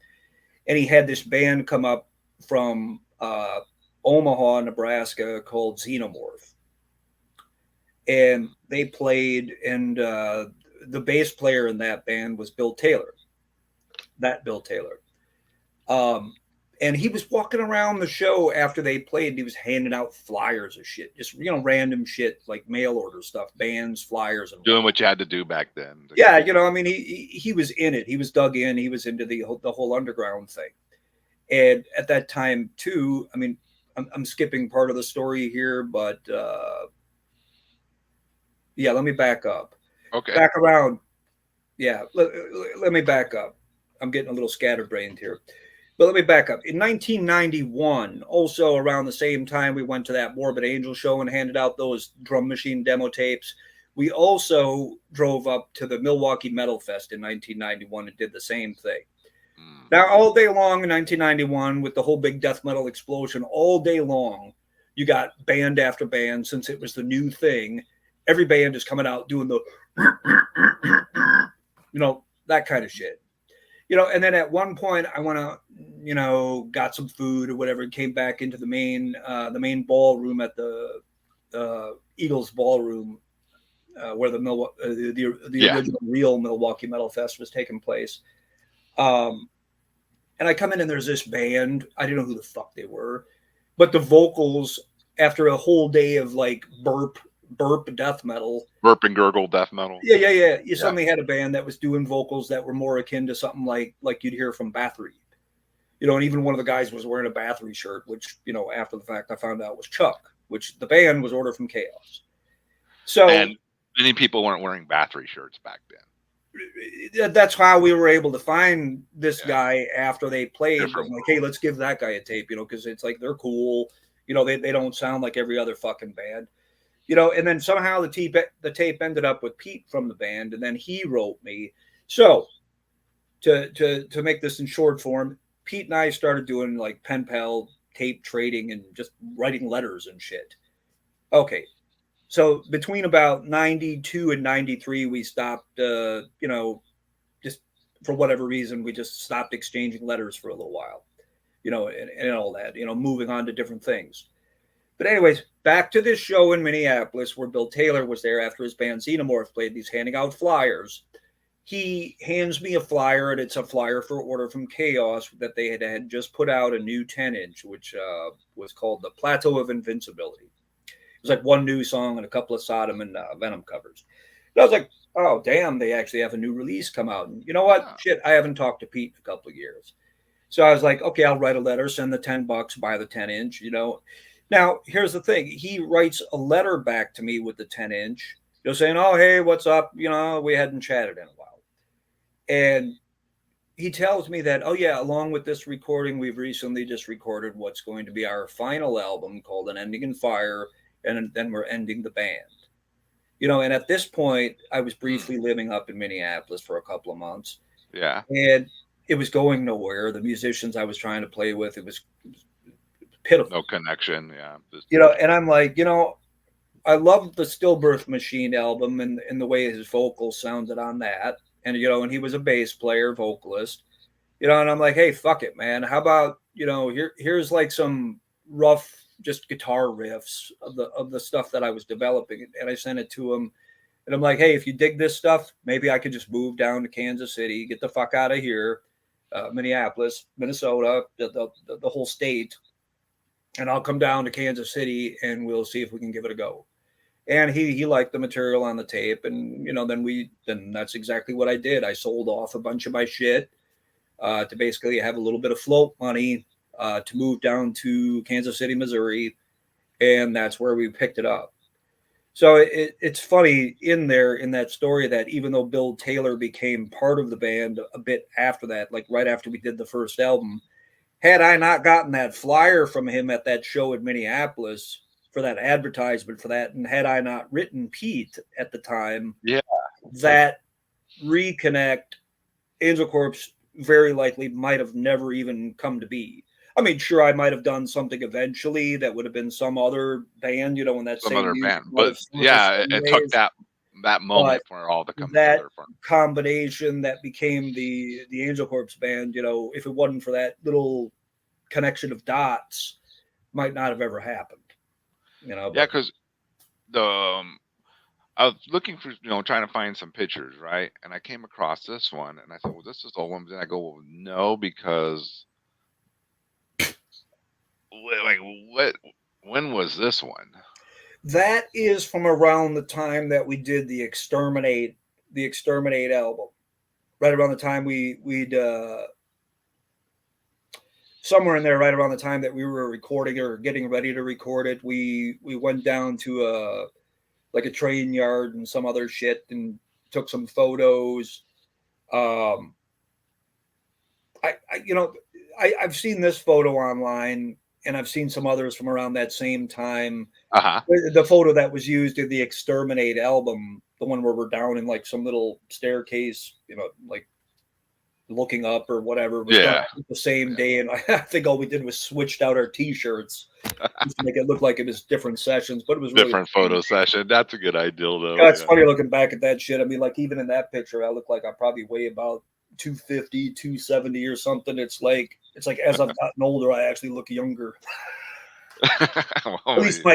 and he had this band come up from Omaha, Nebraska, called Xenomorph, and they played, and the bass player in that band was Bill Taylor. That Bill Taylor, um, And he was walking around the show after they played. And he was handing out flyers of shit, just random shit like mail order stuff, bands, flyers, and Doing whatnot. what you had to do back then to Yeah, keep it. I mean, he was in it. He was dug in. He was into the whole underground thing. And at that time too, I mean, I'm skipping part of the story here, but yeah, let me back up, Okay. back around. Yeah, let me back up. I'm getting a little scatterbrained here. But let me back up. In 1991, also around the same time we went to that Morbid Angel show and handed out those drum machine demo tapes, we also drove up to the Milwaukee Metal Fest in 1991 and did the same thing. Mm. Now, all day long in 1991, with the whole big death metal explosion, all day long, you got band after band, since it was the new thing. Every band is coming out doing the, that kind of shit. And then at one point I went out, got some food or whatever, and came back into the main ballroom at the Eagles ballroom, where the Yeah. original real Milwaukee Metal Fest was taking place. Um, and I come in and there's this band. I didn't know who the fuck they were, but the vocals, after a whole day of like burp death metal. Burp and gurgle death metal. Yeah. You Yeah. suddenly had a band that was doing vocals that were more akin to something like you'd hear from Bathory. And even one of the guys was wearing a Bathory shirt, which, after the fact I found out was Chuck, which the band was Order from Chaos. So And many people weren't wearing Bathory shirts back then. that's how we were able to find this Yeah. guy after they played. Different Like, world. hey, let's give that guy a tape, because it's like they're cool. They don't sound like every other fucking band. And then somehow the tape ended up with Pete from the band, and then he wrote me. So to make this in short form, Pete and I started doing like pen pal tape trading and just writing letters and shit. Okay, so between about 92 and 93, we stopped. Just for whatever reason, we just stopped exchanging letters for a little while. And all that. Moving on to different things. But anyways, back to this show in Minneapolis where Bill Taylor was there after his band Xenomorph played. He's handing out flyers. He hands me a flyer, and it's a flyer for Order from Chaos that they had just put out a new 10-inch, which was called The Plateau of Invincibility. It was like one new song and a couple of Sodom and Venom covers. And I was like, oh, damn, they actually have a new release come out. And you know what? Yeah. Shit, I haven't talked to Pete in a couple of years. So I was like, okay, I'll write a letter, send the $10, buy the 10-inch, Now, here's the thing. He writes a letter back to me with the 10-inch, saying, oh, hey, what's up? We hadn't chatted in a while. And he tells me that, oh, yeah, along with this recording, we've recently just recorded what's going to be our final album called An Ending in Fire, and then we're ending the band. And at this point, I was briefly living up in Minneapolis for a couple of months. Yeah. And it was going nowhere. The musicians I was trying to play with, it was pitiful. No connection. Yeah. And I'm like, I loved the Stillbirth Machine album and the way his vocals sounded on that. And, and he was a bass player, vocalist, and I'm like, hey, fuck it, man. How about, here's like some rough, just guitar riffs of the stuff that I was developing. And I sent it to him. And I'm like, hey, if you dig this stuff, maybe I could just move down to Kansas City, get the fuck out of here, Minneapolis, Minnesota, the whole state. And I'll come down to Kansas City and we'll see if we can give it a go. And he liked the material on the tape. And, then that's exactly what I did. I sold off a bunch of my shit to basically have a little bit of float money to move down to Kansas City, Missouri. And that's where we picked it up. So it's funny in that story that even though Bill Taylor became part of the band a bit after that, like right after we did the first album, had I not gotten that flyer from him at that show in Minneapolis for that advertisement for that, and had I not written Pete at the time, Yeah. that reconnect, Angelcorpse very likely might have never even come to be. I mean, sure, I might have done something eventually that would have been some other band, in that Some same other music. band. But yeah, it took that moment for it all to come that together. combination that became the Angelcorpse band, if it wasn't for that little connection of dots, might not have ever happened. Yeah, because I was looking for, trying to find some pictures, right? And I came across this one, and I thought, well, this is the one. Then I go, well, no, because like what? When was this one? That is from around the time that we did the Exterminate album. Right around the time we'd somewhere in there, right around the time that we were recording or getting ready to record it, we went down to like a train yard and some other shit and took some photos. Um, I you know, I've seen this photo online and I've seen some others from around that same time. Uh huh. The photo that was used in the Exterminate album, the one where we're down in like some little staircase, like looking up or whatever, was done Yeah. the same day. And I think all we did was switched out our T-shirts just to make it look like it was different sessions, but it was really Different photo session. That's a good idea, though. yeah, it's Yeah. funny looking back at that shit. I mean, like even in that picture, I look like I probably weigh about 250, 270 or something. It's like as I've gotten older, I actually look younger. Well, At least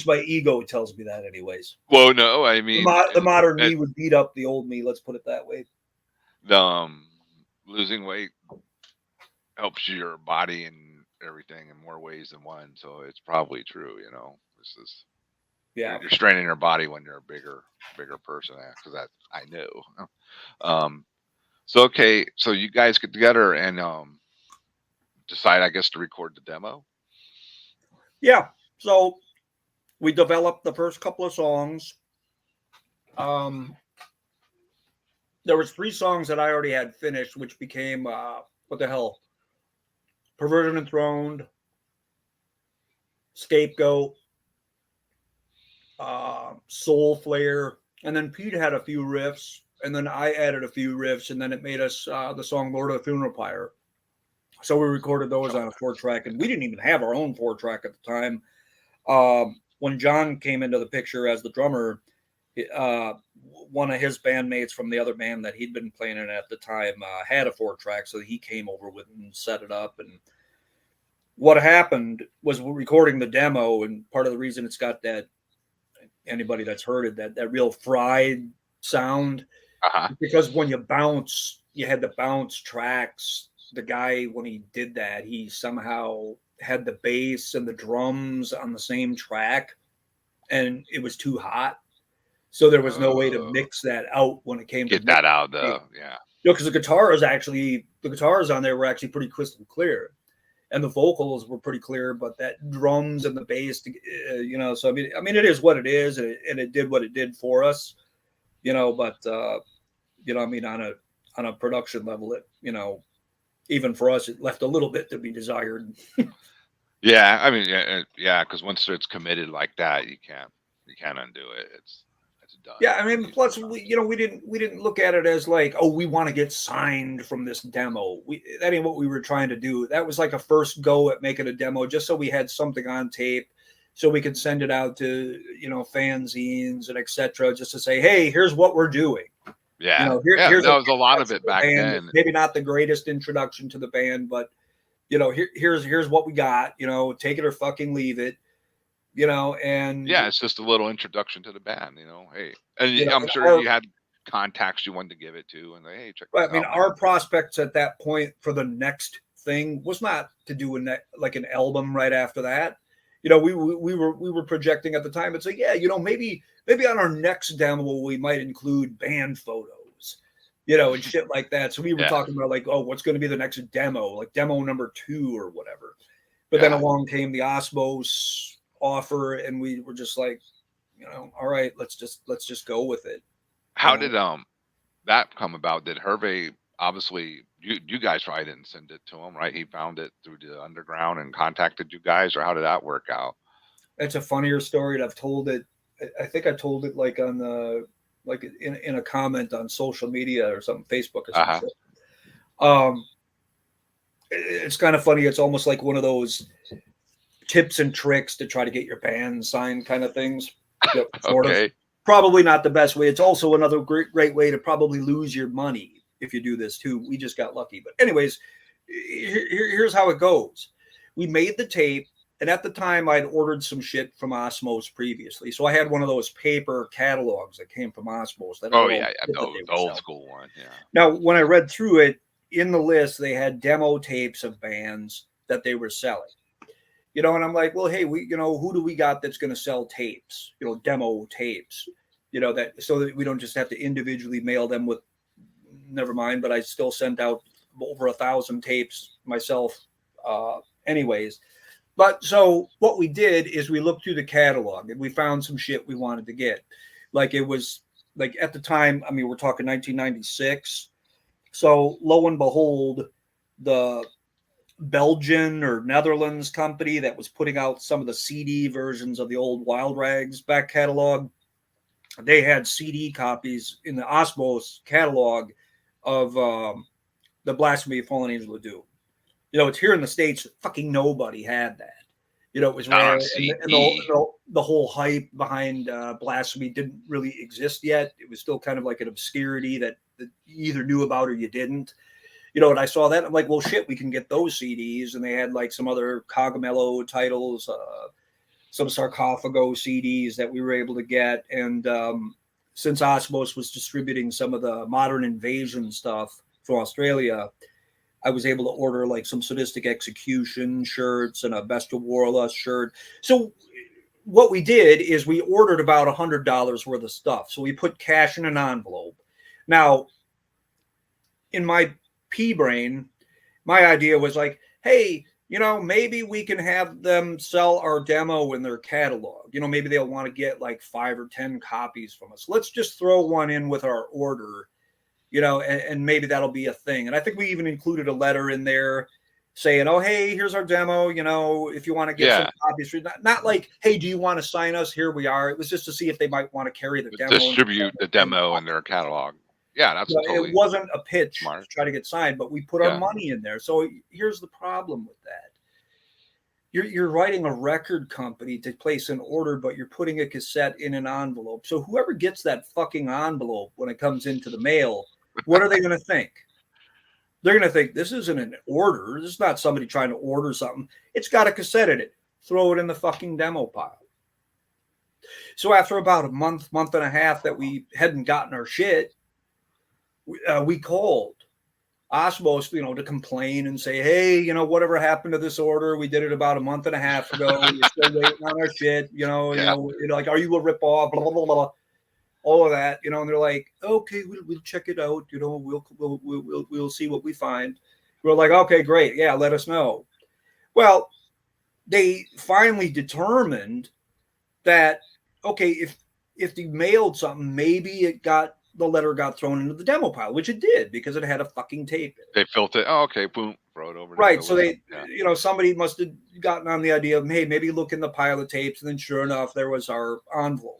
my ego tells me that, anyways. well, no, I mean, The modern me would beat up the old me. Let's put it that way. the losing weight helps your body and everything in more ways than one. So it's probably true. This is Yeah. you're straining your body when you're a bigger person. Because I know. So okay, so you guys get together and decide, I guess, to record the demo. Yeah. So we developed the first couple of songs. There was 3 songs that I already had finished, which became what the hell? Perversion Enthroned, Scapegoat, Soul Flare, and then Pete had a few riffs, and then I added a few riffs, and then it made us the song Lord of the Funeral Pyre. So we recorded those on a 4-track, and we didn't even have our own 4-track at the time. When John came into the picture as the drummer, one of his bandmates from the other band that he'd been playing in at the time had a 4-track, so he came over with it and set it up. And what happened was we're recording the demo, and part of the reason it's got that, anybody that's heard it, that real fried sound, because when you bounce, you had the bounce tracks. The guy, when he did that, he somehow had the bass and the drums on the same track, and it was too hot. So there was no way to mix that out when it came to get that out, though. Yeah. Because the guitars on there were actually pretty crystal clear, and the vocals were pretty clear, but that drums and the bass, So I mean, it is what it is, and it did what it did for us, But I mean, on a production level, it, even for us, it left a little bit to be desired. Yeah, I mean, yeah, because once it's committed like that, you can't undo it. It's done. Yeah, I mean, plus we didn't look at it as like, oh, we want to get signed from this demo. That ain't what we were trying to do. That was like a first go at making a demo, just so we had something on tape, so we could send it out to fanzines and etc. Just to say, hey, here's what we're doing. Yeah, here's that was a lot of it back then. Maybe not the greatest introduction to the band, but here's what we got. Take it or fucking leave it. And yeah, it's just a little introduction to the band. Hey, and I'm sure you had contacts you wanted to give it to, and hey, check this out. I mean, our prospects at that point for the next thing was not to do like an album right after that. We were projecting at the time and say, yeah, maybe on our next demo we might include band photos, and shit like that. So we were talking about like, oh, what's going to be the next demo, like demo number 2 or whatever. But then along came the Osmose offer, and we were just like, all right, let's just go with it. How did that come about? Did Hervé, obviously you guys probably didn't send it to him, right? He found it through the underground and contacted you guys, or how did that work out? It's a funnier story, and I've told it. I think I told it like on the in a comment on social media or something, Facebook or something. It's kind of funny. It's almost like one of those tips and tricks to try to get your band signed kind of things. Sort of. Probably not the best way. It's also another great way to probably lose your money if you do this too. We just got lucky. But anyways, here's how it goes. We made the tape, and at the time I'd ordered some shit from Osmose previously. So I had one of those paper catalogs that came from Osmose. The old school one. Yeah. Now, when I read through it, in the list, they had demo tapes of bands that they were selling. You know, and I'm like, well, hey, who do we got that's going to sell tapes, demo tapes, that so that we don't just have to individually mail them with, never mind, but I still sent out over 1,000 tapes myself, anyways. But so what we did is we looked through the catalog and we found some shit we wanted to get. Like it was like at the time, I mean, we're talking 1996. So lo and behold, the Belgian or Netherlands company that was putting out some of the CD versions of the old Wild Rags back catalog, they had CD copies in the Osmose catalog of the Blasphemy of Fallen Angel of Doom. It's here in the States. Fucking nobody had that. It was Not rare, on and CD. the whole hype behind Blasphemy didn't really exist yet. It was still kind of like an obscurity that you either knew about or you didn't. And I saw that, I'm like, well, shit, we can get those CDs. And they had like some other Cogumelo titles, some Sarcophago CDs that we were able to get. And since Osmose was distributing some of the Modern Invasion stuff from Australia, I was able to order like some Sadistic Execution shirts and a Bestial Warlust shirt. So what we did is we ordered about $100 worth of stuff. So we put cash in an envelope. Now, in my pea brain, my idea was like, hey, maybe we can have them sell our demo in their catalog. Maybe they'll want to get like 5 or 10 copies from us. Let's just throw one in with our order, and maybe that'll be a thing. And I think we even included a letter in there saying, oh, hey, here's our demo. If you want to get some copies, not like, hey, do you want to sign us? Here we are. It was just to see if they might want to carry the demo. Distribute the demo in their catalog. Yeah, that's totally. It wasn't a pitch smart. to try to get signed, but we put our money in there. So here's the problem with that. You're writing a record company to place an order, but you're putting a cassette in an envelope. So whoever gets that fucking envelope when it comes into the mail, what are they going to think? They're going to think this isn't an order. This is not somebody trying to order something. It's got a cassette in it. Throw it in the fucking demo pile. So after about a month and a half that we hadn't gotten our shit, we called Osmose, to complain and say, hey, whatever happened to this order? We did it about a month and a half ago. We're still waiting on our shit. Like, are you a ripoff? Blah, blah, blah, blah. All of that, and they're like, okay, we'll check it out. We'll see what we find. We're like, okay, great. Yeah, let us know. Well, they finally determined that, okay, if they mailed something, maybe the letter got thrown into the demo pile, which it did because it had a fucking tape in it. They filtered it. Oh, okay, boom, throw it over. Right. So they, somebody must have gotten on the idea of, hey, maybe look in the pile of tapes. And then sure enough, there was our envelope.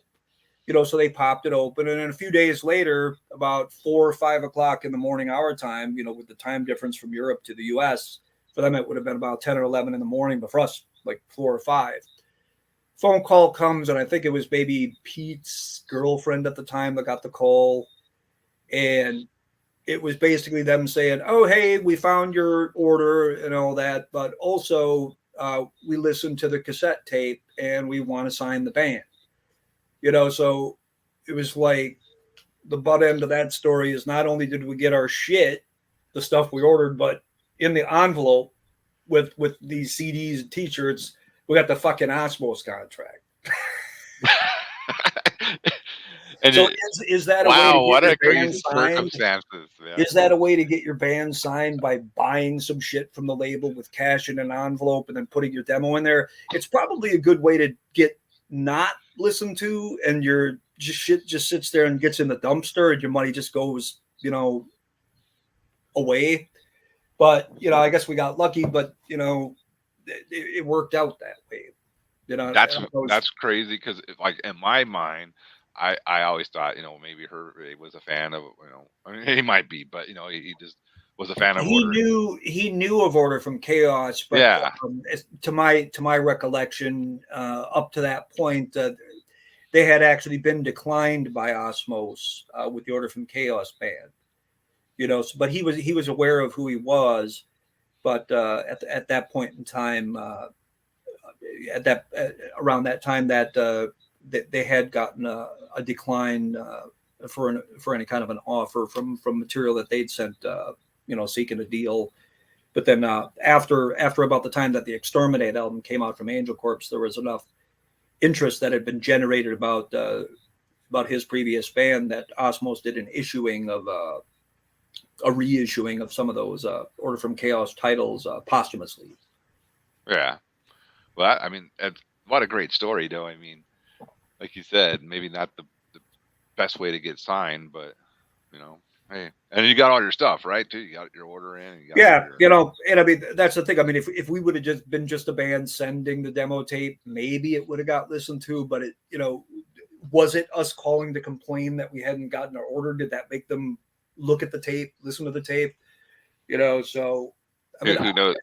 So they popped it open. And then a few days later, about 4 or 5 o'clock in the morning, our time, with the time difference from Europe to the US, for them, it would have been about 10 or 11 in the morning, but for us, like 4 or 5. Phone call comes, and I think it was maybe Pete's girlfriend at the time that got the call. And it was basically them saying, oh, hey, we found your order and all that, but also we listened to the cassette tape and we want to sign the band. So it was like the butt end of that story is not only did we get our shit, the stuff we ordered, but in the envelope with these CDs and T-shirts, we got the fucking Osmose contract. And so is that wow, a way to get what your a crazy band circumstances? Yeah. Is that a way to get your band signed by buying some shit from the label with cash in an envelope and then putting your demo in there? It's probably a good way to get not listened to, and your shit just sits there and gets in the dumpster, and your money just goes, away. But I guess we got lucky, but it worked out that way. That's crazy because, like, in my mind, I always thought, maybe he was a fan of, I mean, he might be, but he just was a fan of Order. He knew of Order from Chaos, but to my recollection, up to that point, they had actually been declined by Osmose with the Order from Chaos band. But he was aware of who he was, but at that point in time, around that time that they had gotten a decline for any kind of an offer from material that they'd sent, seeking a deal. But then after about the time that the Exterminate album came out from Angelcorpse, there was enough interest that had been generated about his previous band that Osmose did an issuing of a reissuing of some of those Order from Chaos titles posthumously. Yeah. Well, I mean, what a great story, though. I mean, like you said, maybe not the best way to get signed, but you know, hey, and you got all your stuff, right? Too, you got your order in. And you got Yeah, your... you know, and I mean that's the thing. I mean, if we would have just been just a band sending the demo tape, maybe it would have got listened to. But it, you know, was it us calling to complain that we hadn't gotten our order? Did that make them look at the tape, listen to the tape? You know, so I mean, who knows?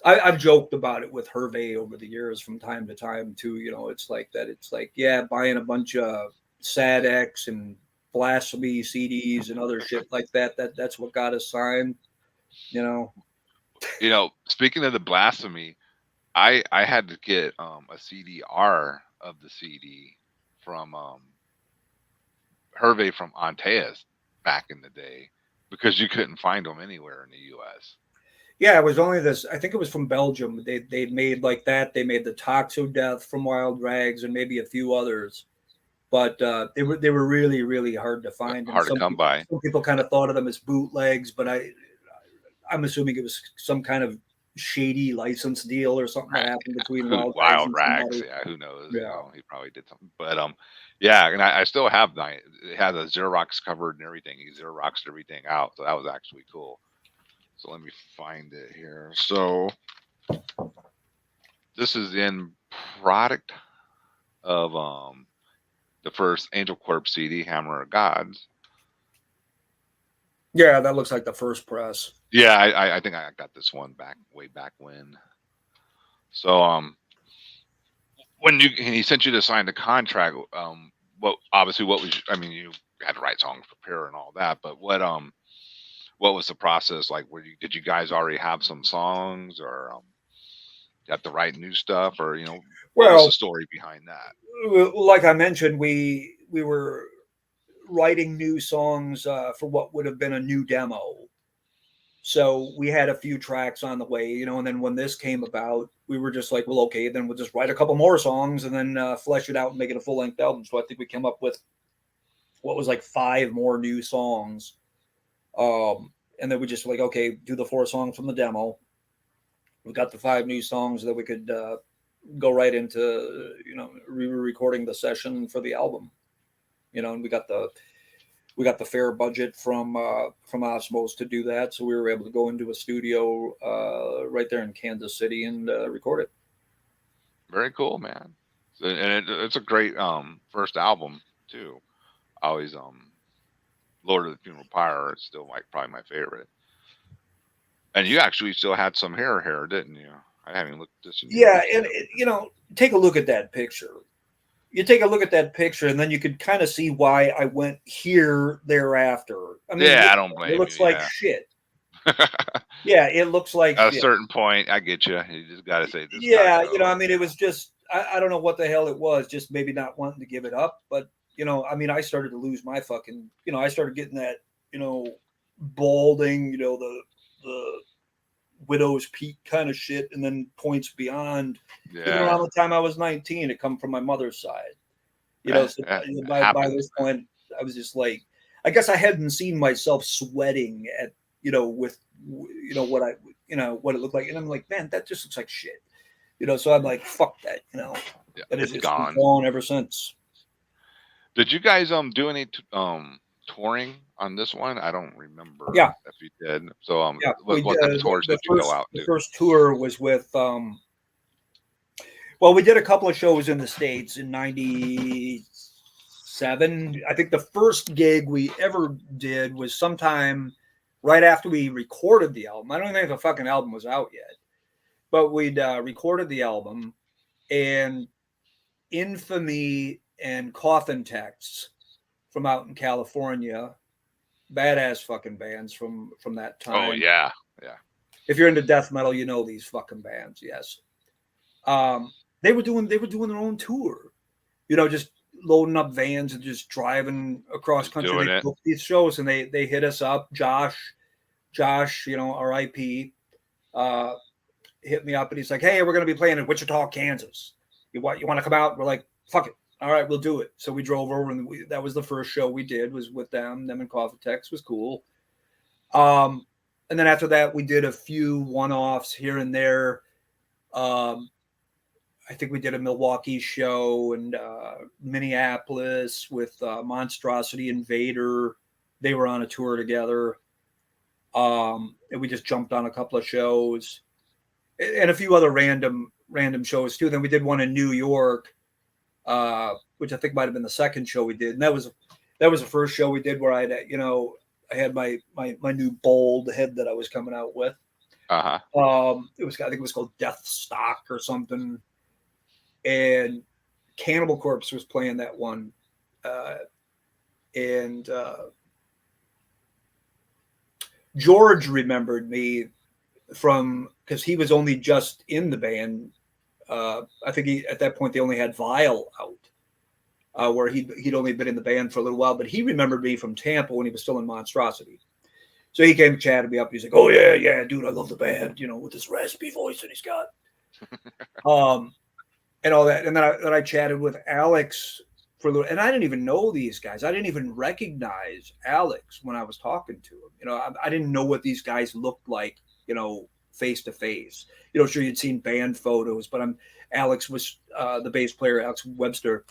I've joked about it with Hervé over the years from time to time too. You know, it's like that. It's like, yeah, buying a bunch of Sad X and Blasphemy CDs and other shit like that. That's what got us signed. You know. You know, speaking of the Blasphemy, I had to get a CDR of the CD from Hervé from Antaeus back in the day because you couldn't find them anywhere in the U.S. Yeah, it was only this. I think it was from Belgium. They made like that. They made the Toxo Death from Wild Rags and maybe a few others, but they were really really hard to find. And Hard to come by. Some people kind of thought of them as bootlegs, but I'm assuming it was some kind of shady license deal or something that happened between Wild Rags. Yeah, who knows? Yeah, you know, he probably did something. But yeah, and I still have it has a Xerox covered and everything. He Xeroxed everything out, so that was actually cool. So let me find it here. So this is in product of the first Angelcorpse CD, Hammer of Gods. Yeah, that looks like the first press. Yeah, I think I got this one way back when. So when he sent you to sign the contract, what was, I mean, you had to write songs, prepare and all that, but what was the process like? Did you guys already have some songs, or you have to write new stuff, or you know, what was the story behind that? Like I mentioned, we were writing new songs for what would have been a new demo. So we had a few tracks on the way, you know, and then when this came about, we were just like, well, okay, then we'll just write a couple more songs and then flesh it out and make it a full-length album. So I think we came up with what was like 5 more new songs. And then we just like, okay, do the 4 songs from the demo. We got the 5 new songs that we could go right into, you know, re-recording the session for the album. You know, and we got the fair budget from Osmose to do that, so we were able to go into a studio right there in Kansas City and record it. Very cool, man. And it's a great first album too. I always Lord of the Funeral Pyre is still like probably my favorite. And you actually still had some hair, didn't you? I haven't looked at this. Yeah, and you know, take a look at that picture. You take a look at that picture, and then you could kind of see why I went here thereafter. I mean, yeah, I don't blame you. It looks like shit. Yeah, it looks like at a certain point. I get you. You just got to say this. Yeah, you know, I mean, it was just I don't know what the hell it was. Just maybe not wanting to give it up, but you know, I mean, I started to lose my fucking. You know, I started getting that, you know, balding. You know, the widow's peak kind of shit, and then points beyond. Yeah. Even around the time I was 19, it come from my mother's side. You know, so by this point, I was just like, I guess I hadn't seen myself sweating at, you know, with, you know, what it looked like, and I'm like, man, that just looks like shit. You know, so I'm like, fuck that, you know. Yeah, but it's gone. Been gone ever since. Did you guys do any touring on this one? I don't remember. Yeah, if you did. So yeah, what type of tours did you go out to? The first tour was with well, we did a couple of shows in the States in '97. I think the first gig we ever did was sometime right after we recorded the album. I don't think the fucking album was out yet, but we'd recorded the album, and Infamy and Coffin Texts from out in California, badass fucking bands from that time. Oh yeah, yeah. If you're into death metal, you know these fucking bands. Yes. They were doing their own tour, you know, just loading up vans and just driving across country. They booked these shows, and they hit us up. Josh Josh, R.I.P. Hit me up and he's like, "Hey, we're going to be playing in Wichita, Kansas. You want to come out?" We're like, "Fuck it, all right, we'll do it." So we drove over, and that was the first show we did, was with them. Them and Coffee Techs was cool. And then after that, we did a few one-offs here and there. I think we did a Milwaukee show and Minneapolis with Monstrosity Invader. They were on a tour together. And we just jumped on a couple of shows and a few other random shows too. Then we did one in New York, which I think might have been the second show we did. And that was the first show we did where I had my new bold head that I was coming out with. Uh-huh. I think it was called Death Stock or something. And Cannibal was playing that one. And George remembered me because he was only just in the band. I think at that point they only had Vile out, where he'd only been in the band for a little while, but he remembered me from Tampa when he was still in Monstrosity. So he came and chatted me up. He's like, "Oh yeah, dude, I love the band, with this raspy voice that he's got." And all that. And then I chatted with Alex for a little, and I didn't even know these guys. I didn't even recognize Alex when I was talking to him. I didn't know what these guys looked like, face to face. Sure, you'd seen band photos, but Alex was the bass player, Alex Webster.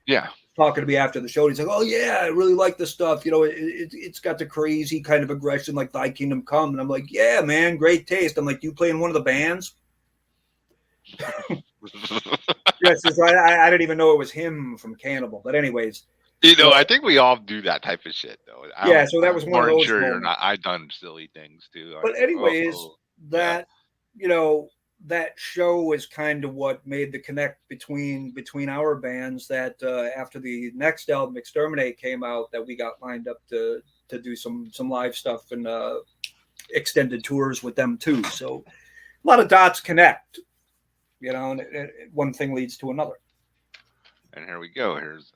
Yeah. Talking to me after the show. He's like, "Oh yeah, I really like this stuff. It's got the crazy kind of aggression like Thy Kingdom Come." And I'm like, "Yeah, man, great taste." I'm like, "Do you play in one of the bands?" Yes, so I didn't even know it was him from Cannibal. But anyways, I think we all do that type of shit though. So that was one of those. Sure, you're not. I've done silly things too. But anyways, that show was kind of what made the connect between our bands. That after the next album, Exterminate, came out, that we got lined up to do some live stuff and extended tours with them too. So a lot of dots connect. And one thing leads to another. And here we go. Here's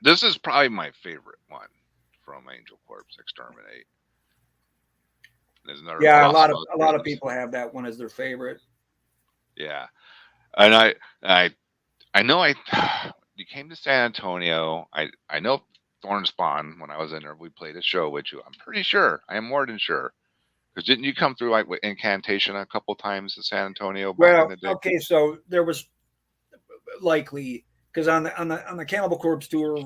this is probably my favorite one from Angelcorpse, Exterminate. Yeah, a lot of people have that one as their favorite. Yeah, and I know you came to San Antonio. I know Thornspawn, when I was in there, we played a show with you. I'm pretty sure. I am more than sure. Because didn't you come through with Incantation a couple times to San Antonio back in the day? Okay, so there was likely, because on the Cannibal Corpse tour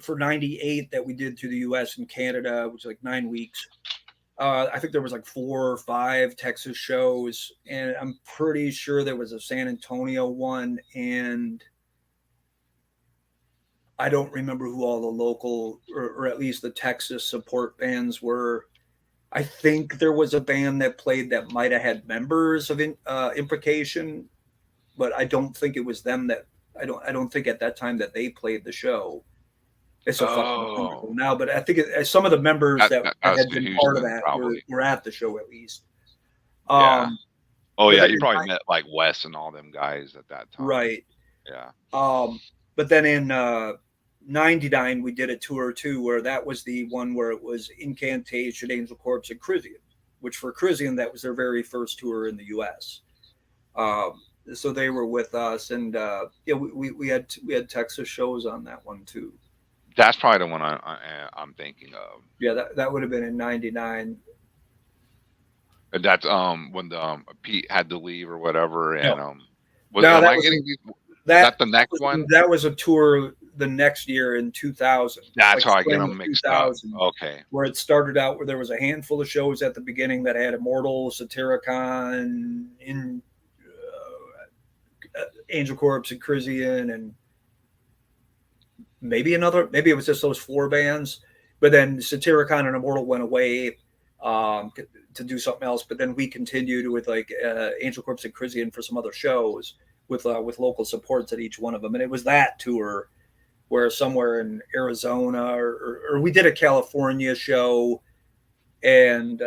for '98 that we did to the U.S. and Canada, which was like 9 weeks. I think there was like 4 or 5 Texas shows, and I'm pretty sure there was a San Antonio one, and I don't remember who all the local or at least the Texas support bands were. I think there was a band that played that might have had members of Imprecation, but I don't think it was them that I don't think at that time that they played the show. It's so fucking now, but I think some of the members that had been part of that were at the show at least. Yeah. You probably met like Wes and all them guys at that time. Right. Yeah. But then in '99 we did a tour too, where that was the one where it was Incantation, Angelcorpse, and Crisian, which for Crisian that was their very first tour in the U.S. So they were with us, and we had Texas shows on that one too. That's probably the one I'm thinking of. Yeah, that would have been in '99. That's when the Pete had to leave or whatever, and that the next one? That was a tour the next year in 2000. That's how I get them mixed up. Okay. Where it started out where there was a handful of shows at the beginning that had Immortal, Satyricon, Angelcorpse, and Crisian, and maybe it was just those 4 bands. But then Satyricon and Immortal went away to do something else. But then we continued with like Angelcorpse and Crisian for some other shows with local supports at each one of them. And it was that tour where somewhere in Arizona or we did a California show, and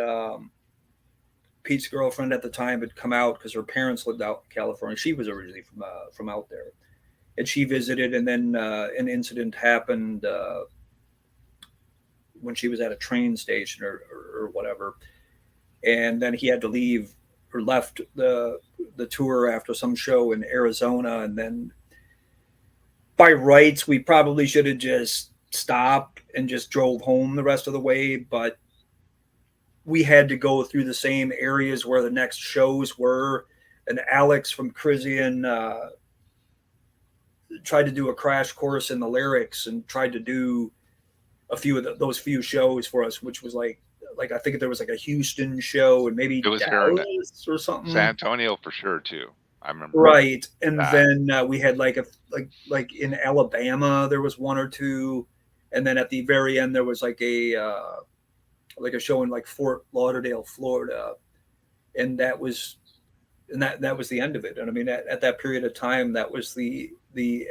Pete's girlfriend at the time had come out because her parents lived out in California. She was originally from out there, and she visited, and then an incident happened when she was at a train station or whatever. And then he had to leave or left the tour after some show in Arizona. And then by rights, we probably should have just stopped and just drove home the rest of the way. But we had to go through the same areas where the next shows were. And Alex from Crisian tried to do a crash course in the lyrics and tried to do a few of those few shows for us, which was like I think there was like a Houston show and maybe It was here in Dallas or something. San Antonio for sure too. I remember. Right, and that. then we had like in Alabama there was one or two, and then at the very end there was like a show in like Fort Lauderdale, Florida, and that was the end of it. And I mean at that period of time that was the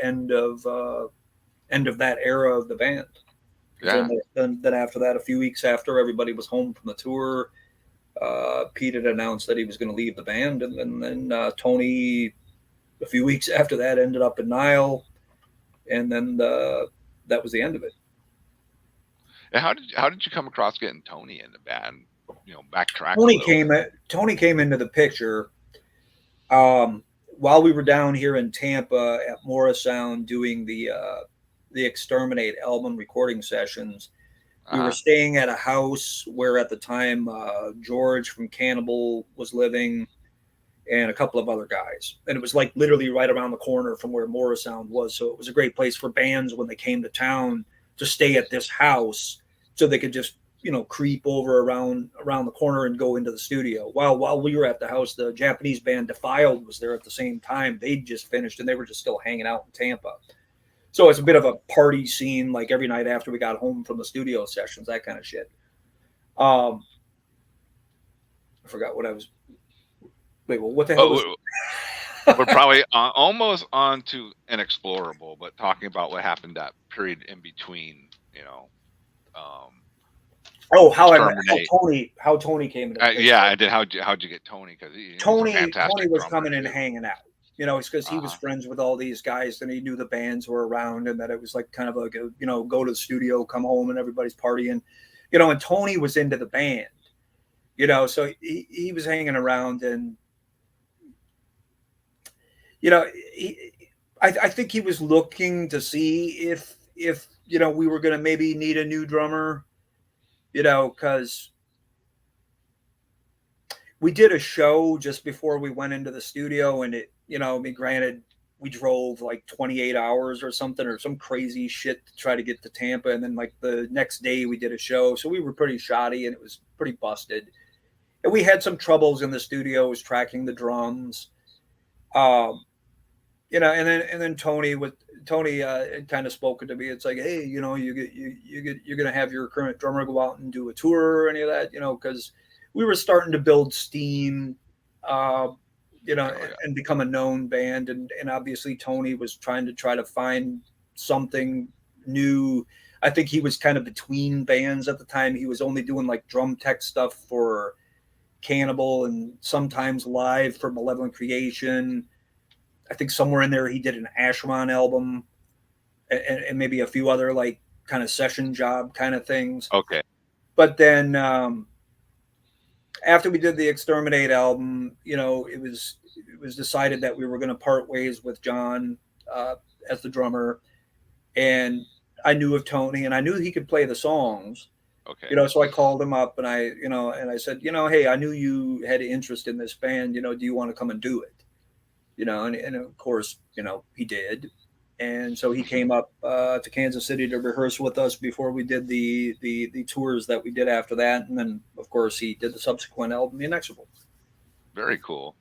end of that era of the band. Yeah. Then after that, a few weeks after everybody was home from the tour, Pete had announced that he was going to leave the band, and then Tony, a few weeks after that, ended up in Nile, and then that was the end of it. And how did you come across getting Tony in the band? You know, backtrack. Tony came into the picture while we were down here in Tampa at Morrisound doing the Exterminate album recording sessions. We were staying at a house where at the time George from Cannibal was living and a couple of other guys. And it was like literally right around the corner from where Morrisound was. So it was a great place for bands when they came to town to stay at this house so they could just, creep over around the corner and go into the studio. While we were at the house, the Japanese band Defiled was there at the same time. They'd just finished and they were just still hanging out in Tampa. So it's a bit of a party scene, like every night after we got home from the studio sessions, that kind of shit. I forgot what I was. Wait, well, what the hell? We're probably almost on to Inexorable, but talking about what happened that period in between, how Tony came into yeah, I did. How'd you get Tony? Because Tony was coming in and hanging out. It's because he was friends with all these guys and he knew the bands were around and that it was like kind of like a, go to the studio, come home and everybody's partying, and Tony was into the band, so he was hanging around and, I think he was looking to see if we were going to maybe need a new drummer, because we did a show just before we went into the studio and it, granted, we drove like 28 hours or something or some crazy shit to try to get to Tampa. And then like the next day we did a show. So we were pretty shoddy and it was pretty busted. And we had some troubles in the studios tracking the drums. And then Tony kind of spoken to me. It's like, hey, you're going to have your current drummer go out and do a tour or any of that, because we were starting to build steam, and become a known band. And obviously Tony was trying to find something new. I think he was kind of between bands at the time. He was only doing like drum tech stuff for Cannibal and sometimes live for Malevolent Creation. I think somewhere in there he did an Ashran album and maybe a few other like kind of session job kind of things. Okay. But then after we did the Exterminate album, it was decided that we were going to part ways with John as the drummer. And I knew of Tony and I knew he could play the songs. Okay. So I called him up and I said, hey, I knew you had interest in this band, do you want to come and do it? And of course, he did. And so he came up to Kansas City to rehearse with us before we did the tours that we did after that. And then, of course, he did the subsequent album, Inexorable. Very cool.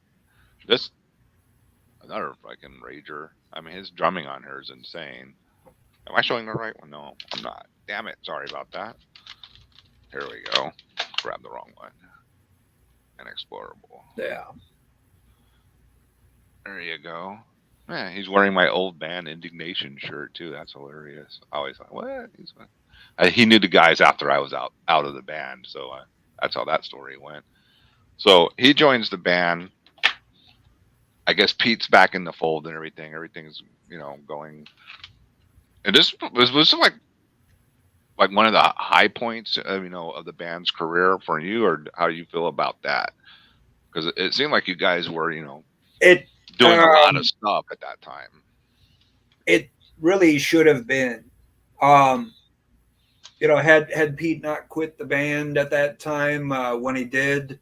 This, another fucking rager. I mean, his drumming on her is insane. Am I showing the right one? No, I'm not. Damn it. Sorry about that. Here we go. Grab the wrong one. Inexorable. Yeah. There you go. Yeah, he's wearing my old band Indignation shirt too. That's hilarious. I always thought, what? He knew the guys after I was out of the band, so that's how that story went. So he joins the band. I guess Pete's back in the fold and everything. Everything's going. And this was like like one of the high points, of the band's career for you, or how do you feel about that? Because it seemed like you guys were, It doing a lot of um, stuff at that time. it really should have been. Um, had Pete not quit the band at that time when he did,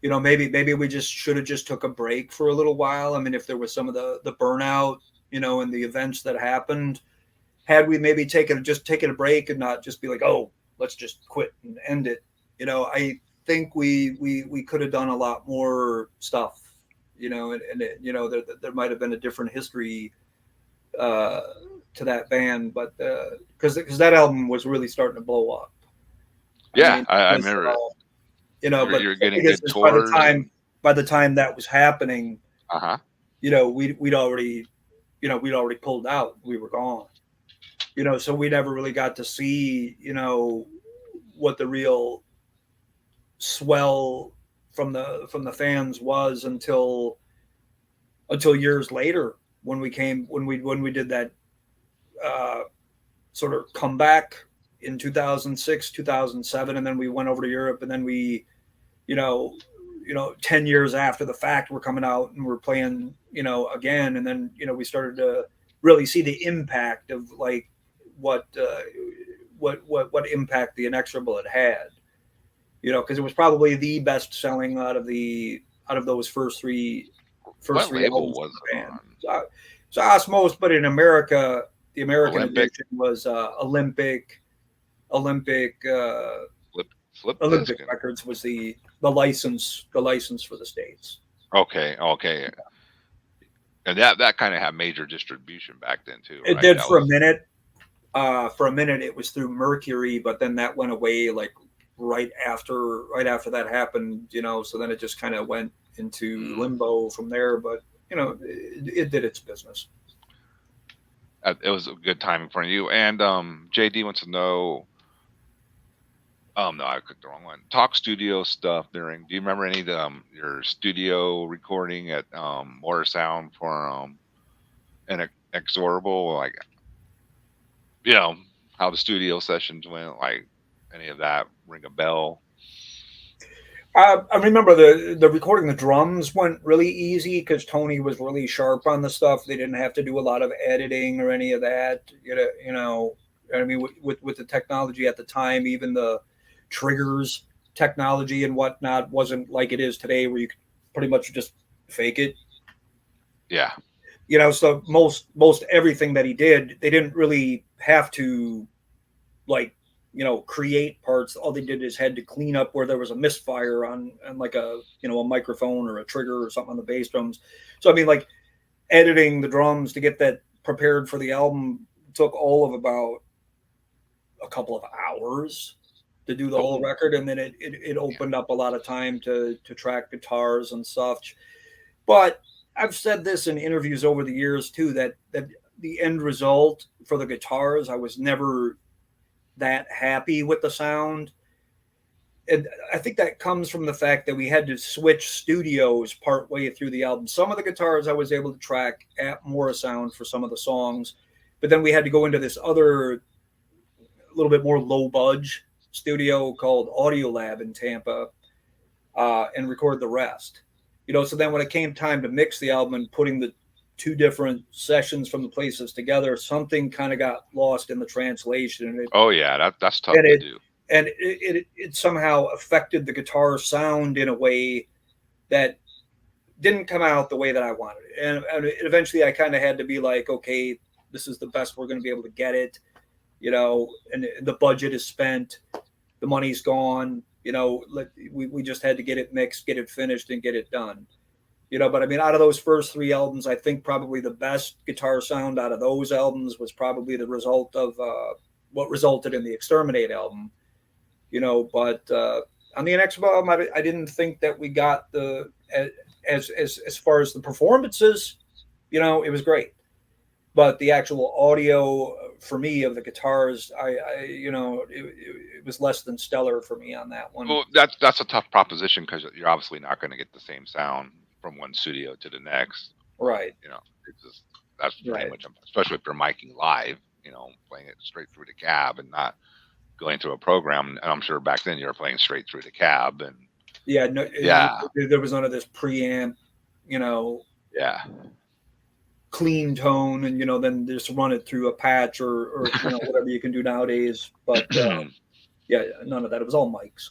maybe we just should have just took a break for a little while. I mean, if there was some of the burnout, and the events that happened, had we maybe taken a break and not just be like, oh, let's just quit and end it. I think we could have done a lot more stuff. There might have been a different history uh, to that band, but because that album was really starting to blow up. I Yeah, mean, I it was, remember it. but You're the getting thing is, good by the tours time and that was happening, uh-huh. we'd already pulled out. We were gone. So we never really got to see what the real swell from the fans was until years later when we did that uh, sort of comeback in 2006 2007, and then we went over to Europe, and then we you know 10 years after the fact we're coming out and we're playing again, and then we started to really see the impact of like what what impact the Inexorable had, because it was probably the best selling out of those first What three label albums was from it the band. on? So Osmose, but in America, the American Olympic edition was Olympic flip Olympic disc and Records was the license for the states. okay. And that kind of had major distribution back then too, It right? did That for a was minute. For a minute, it was through Mercury, but then that went away like right after that happened. So then it just kind of went into mm, limbo from there. But it did its business. it was a good timing for you. And JD wants to know. No, I clicked the wrong one. Talk studio stuff during. Do you remember any of the, your studio recording at Water Sound for an Exorable? Like, you know, how the studio sessions went? Like, any of that ring a bell? I remember the recording the drums went really easy because Tony was really sharp on the stuff. They didn't have to do a lot of editing or any of that. I mean, with the technology at the time, even the triggers technology and whatnot wasn't like it is today, where you could pretty much just fake it. Yeah. So most everything that he did, they didn't really have to like create parts. All they did is had to clean up where there was a misfire on like a microphone or a trigger or something on the bass drums. So I mean, like, editing the drums to get that prepared for the album took all of about a couple of hours to do the whole Oh, record, and then it yeah. opened up a lot of time to track guitars and such. But I've said this in interviews over the years too, that the end result for the guitars, I was never that happy with the sound. And I think that comes from the fact that we had to switch studios part way through the album. Some of the guitars I was able to track at Morrisound for some of the songs, but then we had to go into this other, a little bit more low budge studio called Audio Lab in Tampa, and record the rest. So then when it came time to mix the album and putting the two different sessions from the places together, something kind of got lost in the translation, and it Oh yeah, that's tough and to it do. and it somehow affected the guitar sound in a way that didn't come out the way that I wanted it. And eventually I kind of had to be like, okay, this is the best we're going to be able to get it, and the budget is spent, the money's gone, we just had to get it mixed, get it finished, and get it done. But I mean, out of those first three albums, I think probably the best guitar sound out of those albums was probably the result of what resulted in the Exterminate album. But on the next album, I didn't think that we got the as far as the performances, it was great, but the actual audio for me of the guitars, it was less than stellar for me on that one. Well, that's a tough proposition because you're obviously not going to get the same sound from one studio to the next. Right, You know, it's just that's pretty right. much, especially if you're miking live. Playing it straight through the cab and not going through a program. And I'm sure back then you were playing straight through the cab, and Yeah, no, yeah, there was none of this preamp, you know, yeah. clean tone, and then just run it through a patch or whatever you can do nowadays. But yeah, none of that. It was all mics.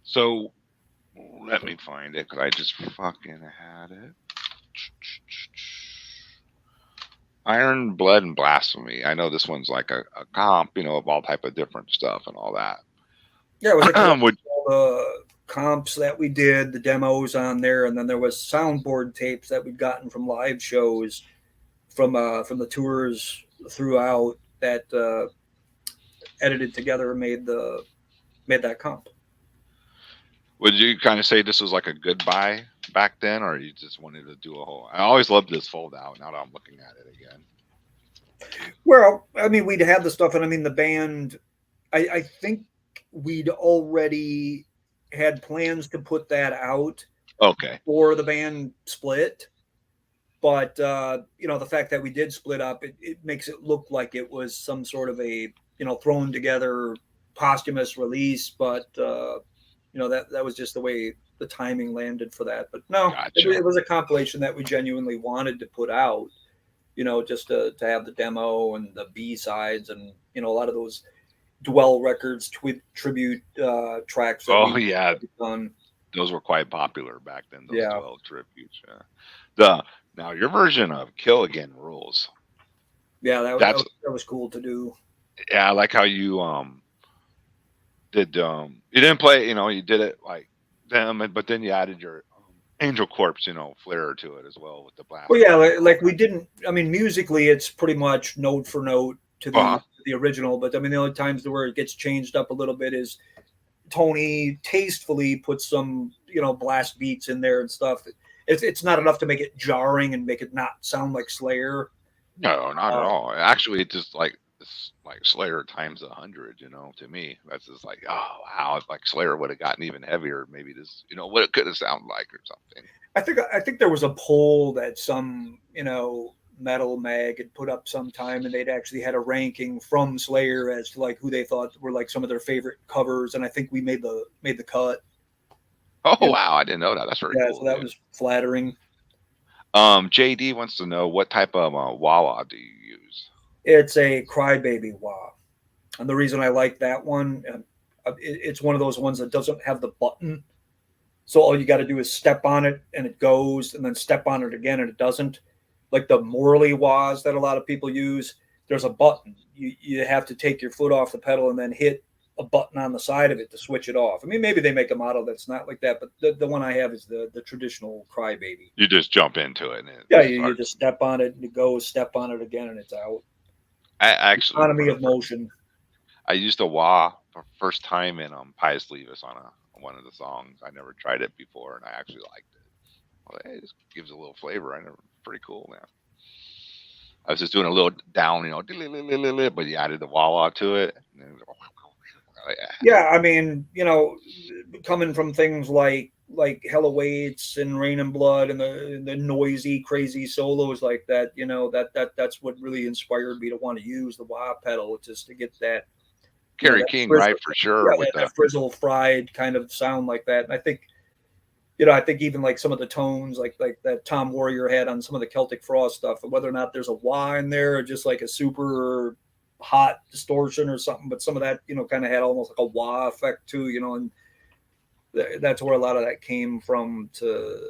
So let me find it because I just fucking had it. Iron, Blood, and Blasphemy. I know this one's like a comp, of all type of different stuff and all that. Yeah, it was like Would all the comps that we did, the demos on there, and then there was soundboard tapes that we'd gotten from live shows from the tours throughout that edited together and made that comp. would you kind of say this was like a goodbye back then, or you just wanted to do a whole? I always loved this fold out. Now that I'm looking at it again. Well, I mean, we'd had the stuff, and I mean, the band. I think we'd already had plans to put that out. Okay. Before the band split, but the fact that we did split up, it makes it look like it was some sort of a thrown together posthumous release, but that was just the way the timing landed for that. But no, Gotcha. it was a compilation that we genuinely wanted to put out, just to have the demo and the B-sides and a lot of those Dwell Records tribute tracks. Oh yeah, done. Those were quite popular back then. Those Yeah. 12 tributes. Yeah. Now your version of Kill Again rules. Yeah, that was cool to do. Yeah, I like how you did. You didn't play. You did it like them, but then you added your Angelcorpse, flair to it as well with the blast. Well, yeah, like we didn't. I mean, musically, it's pretty much note for note to the original. But I mean, the only times where it gets changed up a little bit is Tony tastefully puts some blast beats in there and stuff. It's not enough to make it jarring and make it not sound like Slayer. No, not at all. Actually, it's just like it's like Slayer times 100. To me, that's just like, oh wow, if like Slayer would have gotten even heavier, maybe this, what it could have sounded like or something. I think there was a poll that some metal mag had put up sometime, and they'd actually had a ranking from Slayer as to like who they thought were like some of their favorite covers, and I think we made the cut. Oh wow, I didn't know that. That's very cool. So that was flattering. JD wants to know what type of wah-wah do you use? It's a Crybaby wah, and the reason I like that one, it's one of those ones that doesn't have the button, so all you got to do is step on it and it goes, and then step on it again and it doesn't. Like the Morley wahs that a lot of people use, there's a button. You have to take your foot off the pedal and then hit a button on the side of it to switch it off. I mean, maybe they make a model that's not like that, but the one I have is the traditional Crybaby. You just jump into it. And you just step on it and it goes, step on it again and it's out. I actually economy of motion. I used a wah for first time in Pius Levis on one of the songs. I never tried it before, and I actually liked it. Well, it just gives a little flavor. Pretty cool, man. I was just doing a little down, but you added the wah-wah to it. Yeah, I mean, coming from things like Hell Awaits and Rain and Blood and the noisy, crazy solos like that, that's what really inspired me to want to use the wah pedal, just to get that Kerry King, right, for sure. With that frizzle fried kind of sound like that. And I think, I think even like some of the tones, like that Tom Warrior had on some of the Celtic Frost stuff, whether or not there's a wah in there or just like a super hot distortion or something, but some of that, kind of had almost like a wah effect too, and that's where a lot of that came from to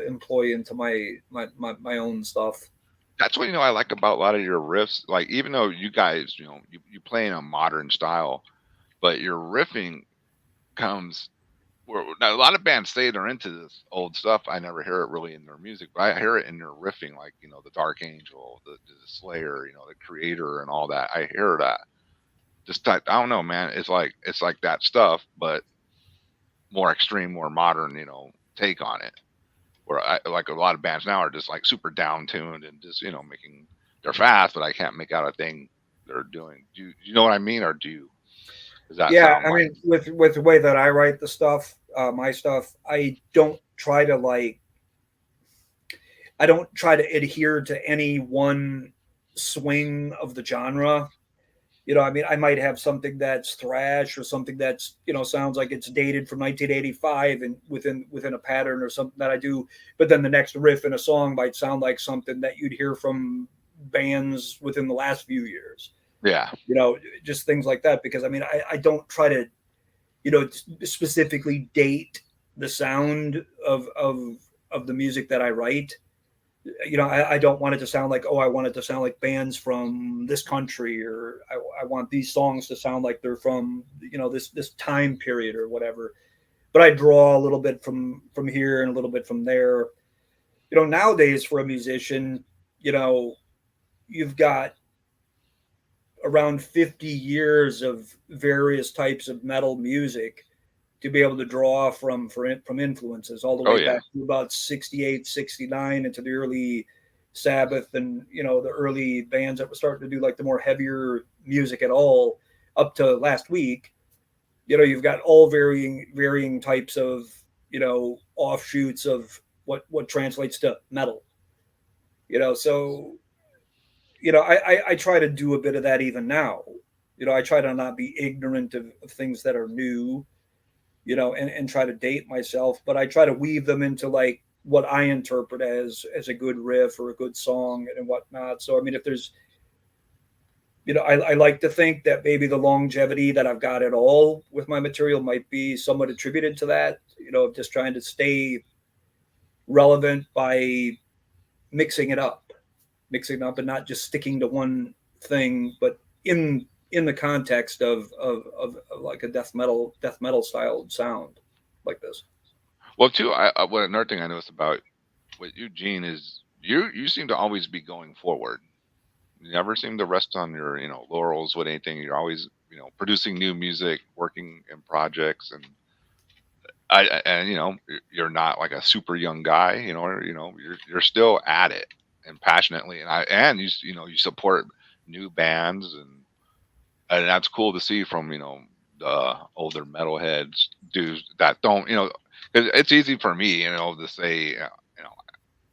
employ into my own stuff. That's what I like about a lot of your riffs. Like, even though you guys, you play in a modern style, but your riffing comes. Now, a lot of bands say they're into this old stuff. I never hear it really in their music, but I hear it in their riffing, like the Dark Angel, the Slayer, the Creator, and all that. I hear that. Just I don't know, man. It's like that stuff, but more extreme, more modern, take on it. Where like a lot of bands now are just like super down tuned and just making, they're fast, but I can't make out a thing they're doing. Do you know what I mean, or do you? Yeah, I mean, with the way that I write the stuff, my stuff, I don't try to adhere to any one swing of the genre. You know, I mean, I might have something that's thrash or something that's, you know, sounds like it's dated from 1985 and within a pattern or something that I do. But then the next riff in a song might sound like something that you'd hear from bands within the last few years. Yeah. You know, just things like that. Because I mean, I don't try to, you know, specifically date the sound of the music that I write. You know, I don't want it to sound like, oh, I want it to sound like bands from this country, or I want these songs to sound like they're from, you know, this time period or whatever. But I draw a little bit from here and a little bit from there. You know, nowadays for a musician, you know, you've got around 50 years of various types of metal music to be able to draw from influences all the Oh way yeah. back to about 68, 69 into the early Sabbath and, you know, the early bands that were starting to do like the more heavier music at all up to last week. You know, you've got all varying types of, you know, offshoots of what translates to metal. You know, so, you know, I try to do a bit of that even now. You know, I try to not be ignorant of things that are new, you know, and try to date myself, but I try to weave them into like what I interpret as a good riff or a good song and whatnot. So I mean, if there's, you know, I like to think that maybe the longevity that I've got at all with my material might be somewhat attributed to that, you know, of just trying to stay relevant by mixing it up, and not just sticking to one thing, but in the context of like a death metal style sound like this. Well, too, what another thing I noticed about with you, Gene, is you seem to always be going forward. You never seem to rest on your, laurels with anything. You're always, producing new music, working in projects, and and you're not like a super young guy. You're still at it and passionately, and you support new bands, and that's cool to see from the older metalheads dudes that don't 'cause it's easy for me to say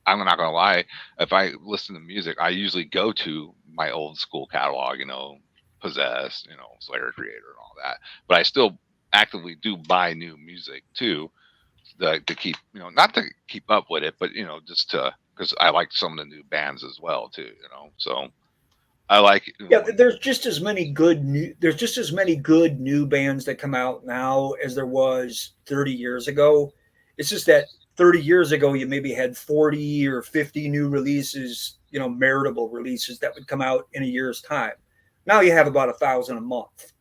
I'm not gonna lie. If I listen to music, I usually go to my old school catalog, Possessed, Slayer Creator, and all that. But I still actively do buy new music too, to keep, not to keep up with it, but just to because I like some of the new bands as well too, So I like Yeah, when, there's just as many good new bands that come out now as there was 30 years ago. It's just that 30 years ago you maybe had 40 or 50 new releases, you know, meritable releases that would come out in a year's time. Now you have about 1,000 a month.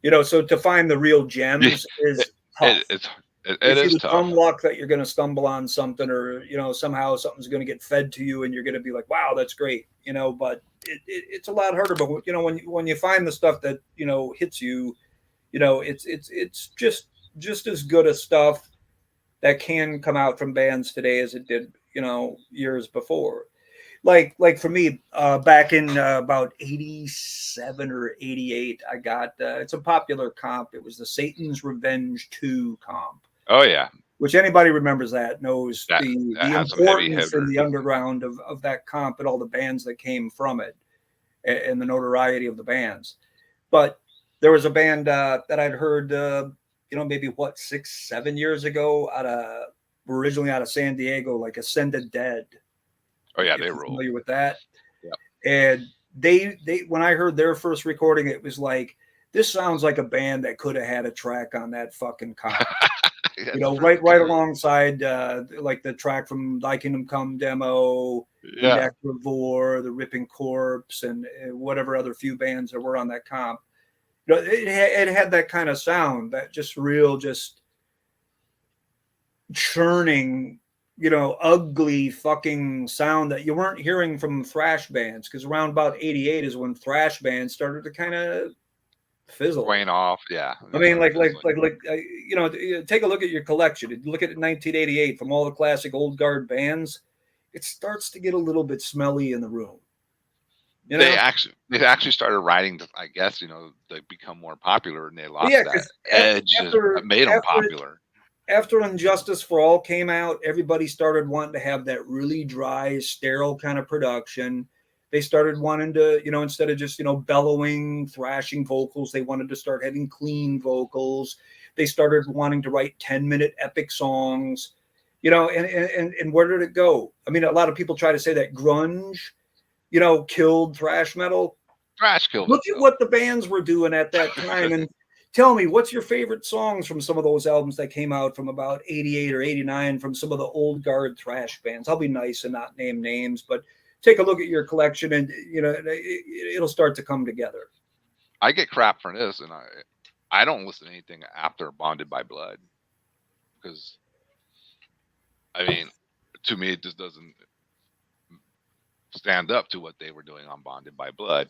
You know, so to find the real it, gems is tough. it's it It's is either tough. some luck that you're going to stumble on something, or you know, somehow something's going to get fed to you and you're going to be like, wow, that's great, you know. But it's a lot harder. But you know, when you find the stuff that, you know, hits you, you know, it's just as good as stuff that can come out from bands today as it did, you know, years before. Like for me, back in about 87 or 88, I got it's a popular comp. It was the Satan's Revenge 2 comp, Oh yeah, which anybody remembers that knows that that the has some heavy importance in hitters. the underground of that comp and all the bands that came from it, and the notoriety of the bands. But there was a band that I'd heard, you know, maybe what 6, 7 years ago, originally out of San Diego, like Ascended Dead. Oh yeah, If they you're rule. familiar with that, Yeah, and they when I heard their first recording, it was like, this sounds like a band that could have had a track on that fucking comp. You that's know, pretty right true. alongside like the track from Thy Kingdom Come demo, Yeah. Inexorable, the Ripping Corpse, and whatever other few bands that were on that comp. You know, it had that kind of sound, that just real, just churning, you know, ugly fucking sound that you weren't hearing from thrash bands. Because around about 88 is when thrash bands started to kind of fizzle. Wane off. Yeah, I they mean, started fizzling. you know, take a look at your collection. Look at 1988 from all the classic old guard bands. It starts to get a little bit smelly in the room. You They know, actually they actually started writing. I guess they become more popular, and they but lost yeah, that because edge that made them after popular. after Injustice for All came out, everybody started wanting to have that really dry, sterile kind of production. They started wanting to, instead of just, bellowing, thrashing vocals, they wanted to start having clean vocals. They started wanting to write 10-minute epic songs, and where did it go? I mean, a lot of people try to say that grunge, killed thrash metal. Thrash killed Look it, at what the bands were doing at that time. And tell me, what's your favorite songs from some of those albums that came out from about 88 or 89 from some of the old guard thrash bands? I'll be nice and not name names, but take a look at your collection and, it'll start to come together. I get crap for this, and I don't listen to anything after Bonded by Blood, because, I mean, to me, it just doesn't stand up to what they were doing on Bonded by Blood.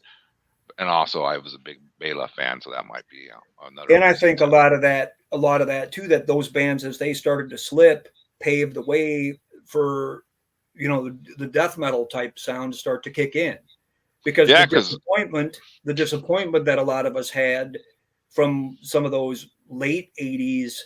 And also, I was a big Bela fan, so that might be another. And I think a lot of that too, that those bands, as they started to slip, paved the way for, the death metal type sound to start to kick in, because the disappointment that a lot of us had from some of those late 80s,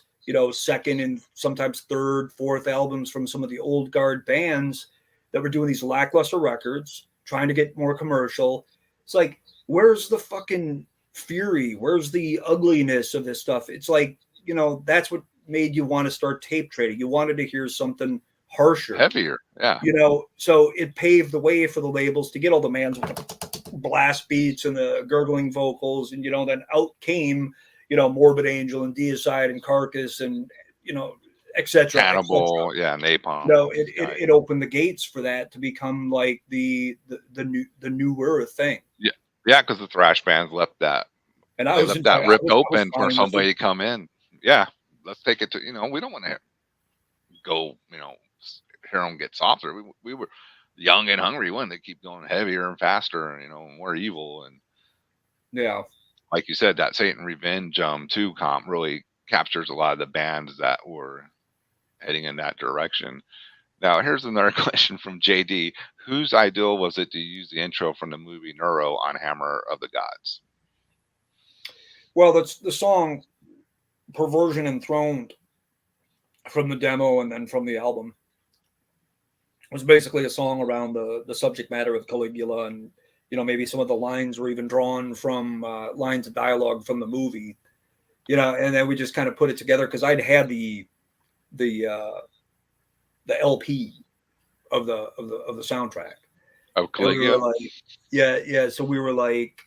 second and sometimes third, fourth albums from some of the old guard bands that were doing these lackluster records, trying to get more commercial. It's like, where's the fucking fury? Where's the ugliness of this stuff? It's like, that's what made you want to start tape trading. You wanted to hear something harsher, heavier. Yeah. So it paved the way for the labels to get all the man's blast beats and the gurgling vocals. And, then out came, Morbid Angel and Deicide and Carcass and, etc. Cannibal, yeah, Napalm. It opened the gates for that to become like the newer thing. Yeah, because the thrash bands left that, and I left that ripped open for somebody to come in. Yeah, let's take it to, we don't want to go, hear them get softer. We were young and hungry when they keep going heavier and faster, and more evil. And yeah, like you said, that Satan Revenge too comp really captures a lot of the bands that were heading in that direction. Now, here's another question from JD. Whose ideal was it to use the intro from the movie Neuro on Hammer of the Gods? Well, that's the song Perversion Enthroned from the demo and then from the album. It was basically a song around the subject matter of Caligula, and maybe some of the lines were even drawn from lines of dialogue from the movie, and then we just kind of put it together because I'd had the LP of the soundtrack. Oh, Caligula. Yeah. So we were like,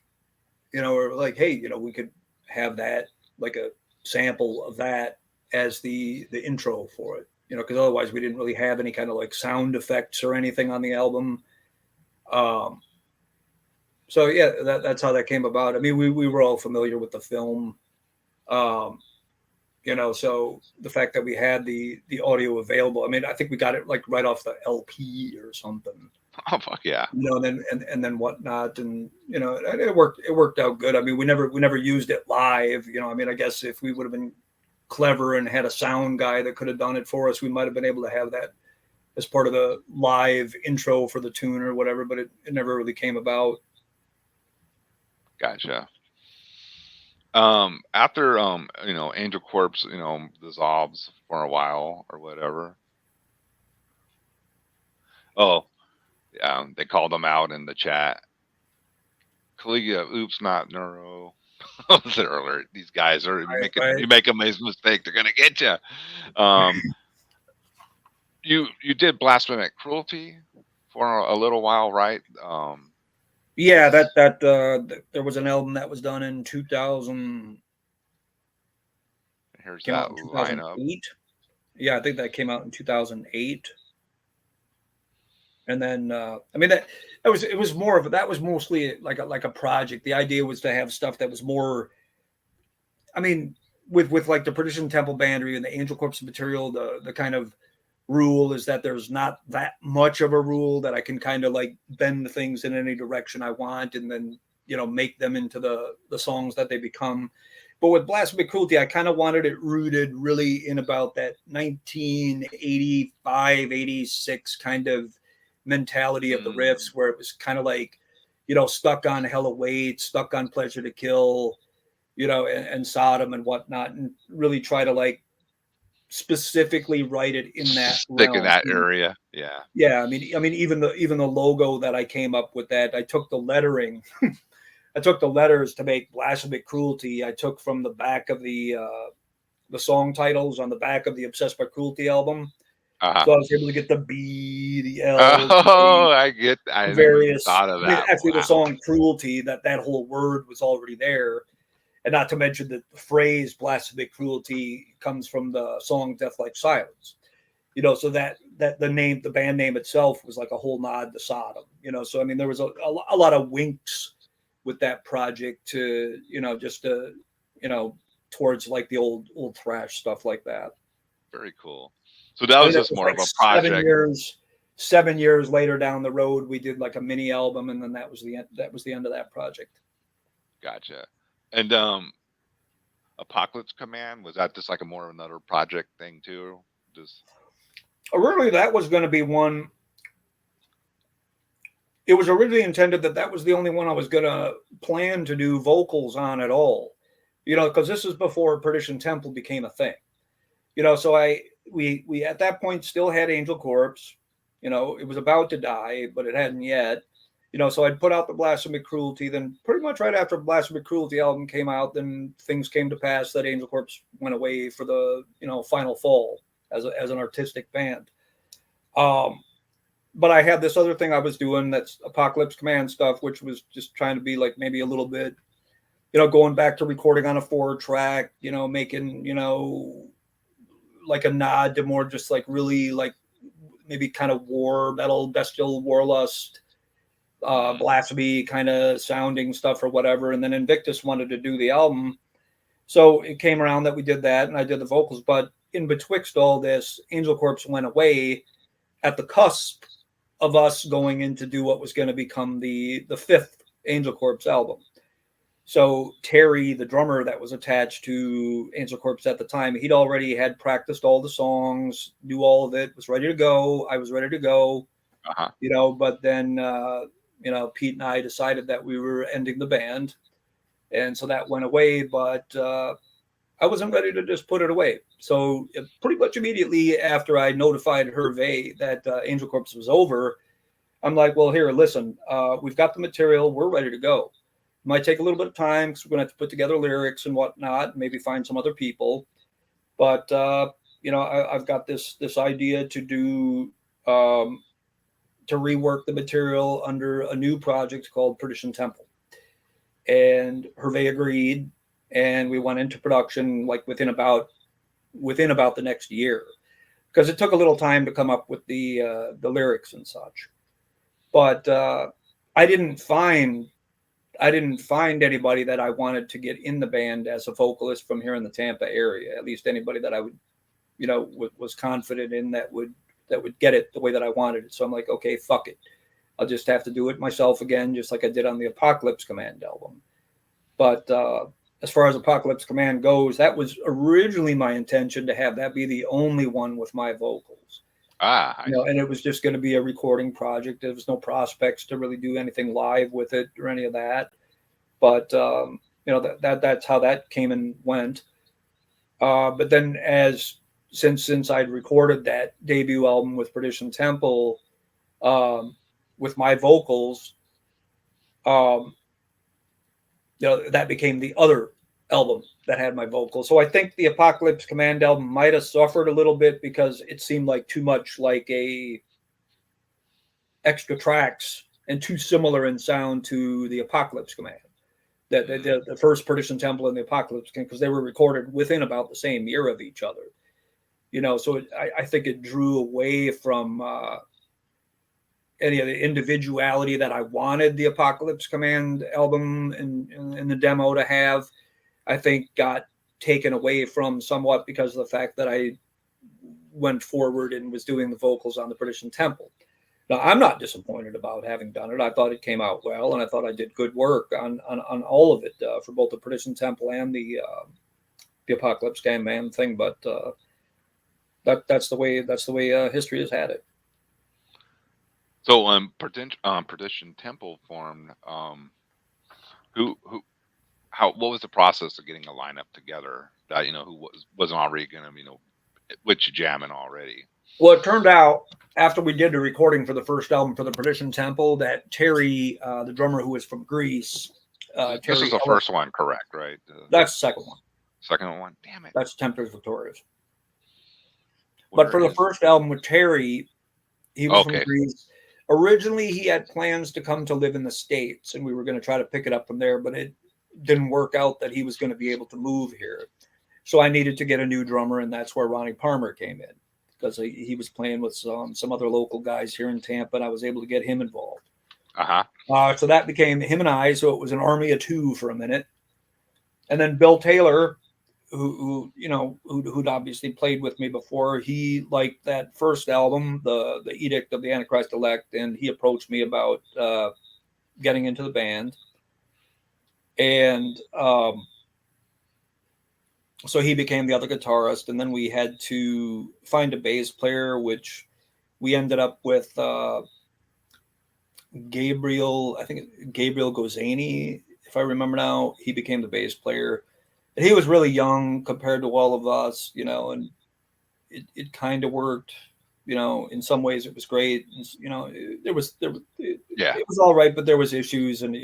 we're like, hey, we could have that, like a sample of that as the intro for it, because otherwise we didn't really have any kind of like sound effects or anything on the album. So yeah, that's how that came about. I mean, we were all familiar with the film. So the fact that we had the audio available, I mean, I think we got it like right off the LP or something. Oh fuck yeah! And then whatnot, and it worked out good. I mean, we never used it live. I mean, I guess if we would have been clever and had a sound guy that could have done it for us, we might have been able to have that as part of the live intro for the tune or whatever. But it never really came about. Gotcha. After Angelcorpse, dissolves for a while or whatever. Oh, yeah, they called them out in the chat. Caligula, oops, not Neuro. Earlier, these guys are you make a mistake, they're gonna get you. You did Blasphemic Cruelty for a little while, right? Yeah, that there was an album that was done in 2000. Here's that lineup. Yeah, I think that came out in 2008. And then I mean that was mostly like a project. The idea was to have stuff that was more, I mean, with like the Perdition Temple band or even the Angelcorpse material, the kind of rule is that there's not that much of a rule, that I can kind of like bend the things in any direction I want and then make them into the songs that they become. But with Blasphemic Cruelty, I kind of wanted it rooted really in about that 1985, 86 kind of mentality of the riffs, where it was kind of like, stuck on Hell Awaits, stuck on Pleasure to Kill, and Sodom and whatnot, and really try to like specifically write it in that Stick in realm. that area. Yeah. Yeah, I mean, even the logo that I came up with, that I took the lettering, I took the letters to make blasphemic cruelty. I took from the back of the song titles on the back of the Obsessed by Cruelty album. Uh-huh. So I was able to get the B, the L, Oh, I the didn't even various. thought of I mean, that. actually, the Wow. song "Cruelty," that whole word was already there, and not to mention that the phrase "blasphemic cruelty" comes from the song "Death Like Silence." So that the band name itself was like a whole nod to Sodom. So I mean, there was a lot of winks with that project to just to you know towards like the old thrash stuff like that. Very cool. So that And was then it just was more like of a 7 project. years 7 years later down the road, we did like a mini album, and then that was the end of that project. Gotcha. And Apocalypse Command, was that just like a more of another project thing too? Just Originally, that was going to be one. It was originally intended that was the only one I was going to plan to do vocals on at all. Because this is before Perdition Temple became a thing. So we at that point still had Angelcorpse. It was about to die, but it hadn't yet. So I'd put out the Blasphemic Cruelty. Then pretty much right after Blasphemic Cruelty album came out, then things came to pass that Angelcorpse went away for the final fall as an artistic band. Um, but I had this other thing I was doing, that's Apocalypse Command stuff, which was just trying to be like maybe a little bit, going back to recording on a 4-track, making, like a nod to more just like really like maybe kind of war metal, bestial warlust, mhm. blasphemy kind of sounding stuff or whatever. And then Invictus wanted to do the album. So it came around that we did that, and I did the vocals. But in betwixt all this, Angelcorpse went away at the cusp of us going in to do what was going to become the fifth Angelcorpse album. So Terry, the drummer that was attached to Angelcorpse at the time, he'd already had practiced all the songs, knew all of it, was ready to go. I was ready to go, Uh-huh. but then Pete and I decided that we were ending the band, and so that went away. But I wasn't ready to just put it away. So pretty much immediately after I notified Hervé that Angelcorpse was over, I'm like, well, here, listen, we've got the material, we're ready to go. It might take a little bit of time because we're going to have to put together lyrics and whatnot, maybe find some other people. But I've got this idea to do to rework the material under a new project called Perdition Temple. And Hervé agreed, and we went into production like within about the next year, because it took a little time to come up with the lyrics and such. But I didn't find I didn't find anybody that I wanted to get in the band as a vocalist from here in the Tampa area. At least anybody that I would, was confident in that would get it the way that I wanted it. So I'm like, okay, fuck it. I'll just have to do it myself again, just like I did on the Apocalypse Command album. But as far as Apocalypse Command goes, that was originally my intention to have that be the only one with my vocals. Ah, I see. And it was just going to be a recording project. There was no prospects to really do anything live with it or any of that. But that's how that came and went. But then since I'd recorded that debut album with Perdition Temple, with my vocals, um, that became the other album that had my vocals. So I think the Apocalypse Command album might have suffered a little bit because it seemed like too much like a extra tracks and too similar in sound to the Apocalypse Command. The first Perdition Temple and the Apocalypse Command, because they were recorded within about the same year of each other. So I think it drew away from any of the individuality that I wanted the Apocalypse Command album and the demo to have. I think got taken away from somewhat because of the fact that I went forward and was doing the vocals on the Perdition Temple. Now, I'm not disappointed about having done it. I thought it came out well, and I thought I did good work on all of it for both the Perdition Temple and the Apocalypse Command thing. But that's the way history has had it. So Perdition Temple formed. Who how what was the process of getting a lineup together that who wasn't already going to Which you jamming already. Well, it turned out after we did the recording for the first album for the Perdition Temple that Terry, the drummer who was from Greece, This is Terry the Ellis, first one, correct? Right. that's the second one. Second one. Damn it. That's Templar's Victorious. But Where for the is? first album with Terry, he was from Okay. Greece. Originally, he had plans to come to live in the States, and we were going to try to pick it up from there, but it didn't work out that he was going to be able to move here. So I needed to get a new drummer, and that's where Ronnie Palmer came in because he was playing with some other local guys here in Tampa, and I was able to get him involved. So that became him and I. So it was an army of two for a minute, and then Bill Taylor, who'd obviously played with me before, he liked that first album, the Edict of the Antichrist Elect, and he approached me about getting into the band, and so he became the other guitarist, and then we had to find a bass player, which we ended up with Gabriel Gozani, if I remember now. He became the bass player. And he was really young compared to all of us, and it kind of worked. In some ways it was great. It was all right, but there was issues, and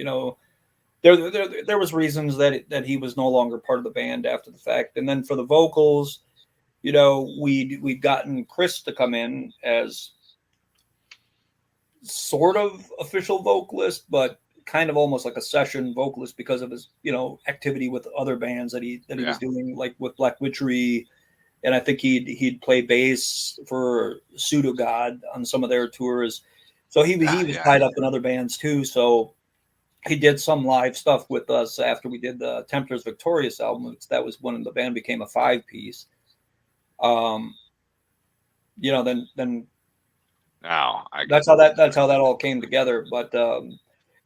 there was reasons that he was no longer part of the band after the fact. And then for the vocals, we'd gotten Chris to come in as sort of official vocalist, but kind of almost like a session vocalist because of his, activity with other bands that he was doing, like with Black Witchery, and I think he'd play bass for Pseudo God on some of their tours. So he was tied up in other bands too. So he did some live stuff with us after we did the Templar's Victorious album. That was when the band became a 5-piece. Then. Now that's how that all came together. But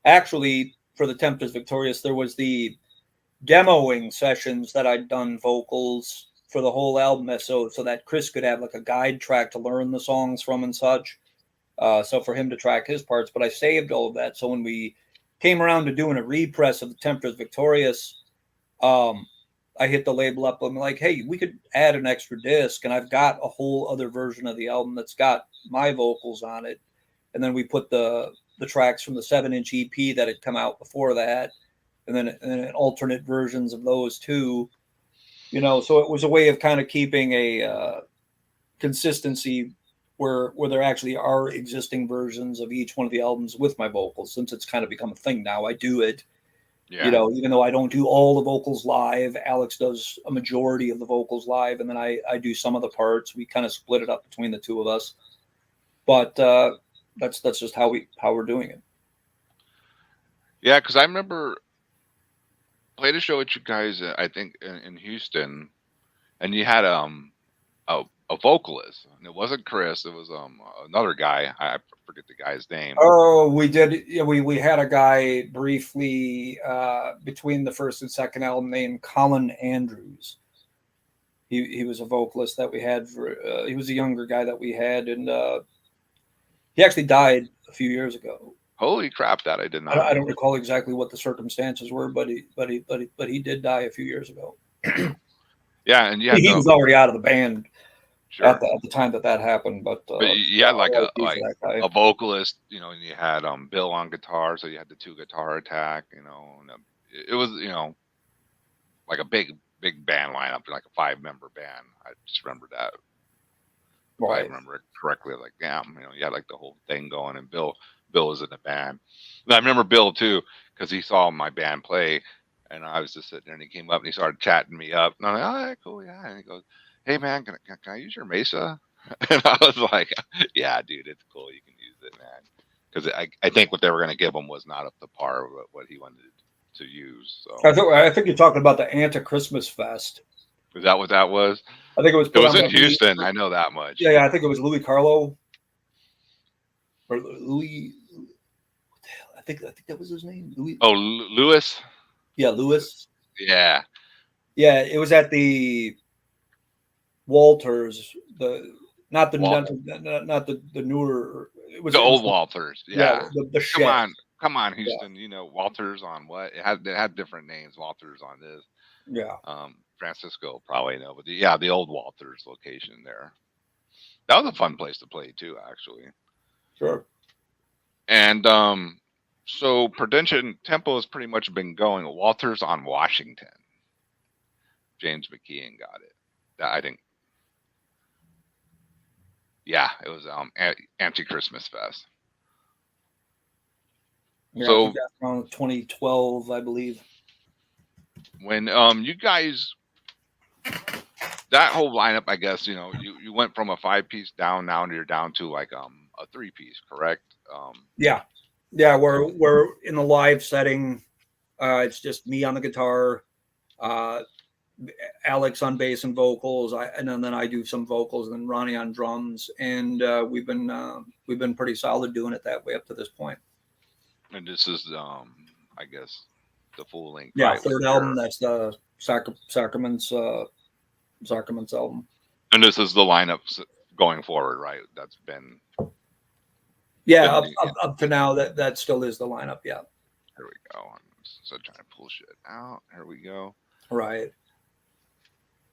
actually, for the Templar's Victorious, there was the demoing sessions that I'd done vocals for the whole album, so that Chris could have like a guide track to learn the songs from and such. So for him to track his parts, but I saved all of that. So when we came around to doing a repress of the Templar's Victorious, I hit the label up. I'm like, hey, we could add an extra disc, and I've got a whole other version of the album that's got my vocals on it. And then we put the tracks from the 7-inch EP that had come out before that, and then alternate versions of those too. So it was a way of kind of keeping a consistency where there actually are existing versions of each one of the albums with my vocals, since it's kind of become a thing now. I do it. Even though I don't do all the vocals live, Alex does a majority of the vocals live, and then I do some of the parts. We kind of split it up between the two of us, but that's just how we're doing it. Yeah, because I remember played a show with you guys, I think in Houston, and you had a vocalist, and it wasn't Chris. It was another guy. I forget the guy's name. Oh, we did. Yeah, we had a guy briefly between the first and second album named Colin Andrews. He was a vocalist that we had for. He was a younger guy that we had, and he actually died a few years ago. Holy crap! That I did not. I don't recall exactly what the circumstances were, but he did die a few years ago. Yeah, and he was already out of the band. Sure. At the time that happened, but you had like a vocalist, and you had Bill on guitar, so you had the 2-guitar attack, and it was like a big band lineup, like a 5-member band. I just remember that. Right. If I remember it correctly, like you had like the whole thing going, and Bill was in the band. And I remember Bill too, because he saw my band play, and I was just sitting there, and he came up and he started chatting me up, and I'm like, all right, cool, yeah, and he goes, hey man, can I use your Mesa? And I was like, yeah, dude, it's cool. You can use it, man. Because I think what they were going to give him was not up to par with what he wanted to use. So I think you're talking about the Anti-Christmas Fest. Is that what that was? I think it was. It was in Houston. I know that much. Yeah, I think it was Louis Carlo. Or Louis. What the hell? I think that was his name. Louis. Oh, Louis. Yeah, Louis. Yeah. Yeah, it was at the Walters, not the newer. It was the old Walters. Yeah. The shed. Come on, Houston. Yeah. Walters on what? It had different names. Walters on this. Yeah. Francisco probably know, but the old Walters location there. That was a fun place to play too, actually. Sure. And so Perdition Temple has pretty much been going. Walters on Washington. James McKeon got it. I think. Yeah, it was anti-Christmas fest. Yeah, I So think that's around 2012, I believe. when you guys, that whole lineup, I guess you went from a 5-piece down, now you're down to like a 3-piece, correct? Yeah, we're in the live setting. It's just me on the guitar, Alex on bass and vocals, and then I do some vocals, and then Ronnie on drums, and we've been pretty solid doing it that way up to this point. And this is I guess the full length. Yeah, right, third album. That's the Sacraments album. And this is the lineup going forward, right? That's been. Yeah, up to now, that still is the lineup. Yeah. Here we go. I'm so trying to pull shit out. Here we go. Right.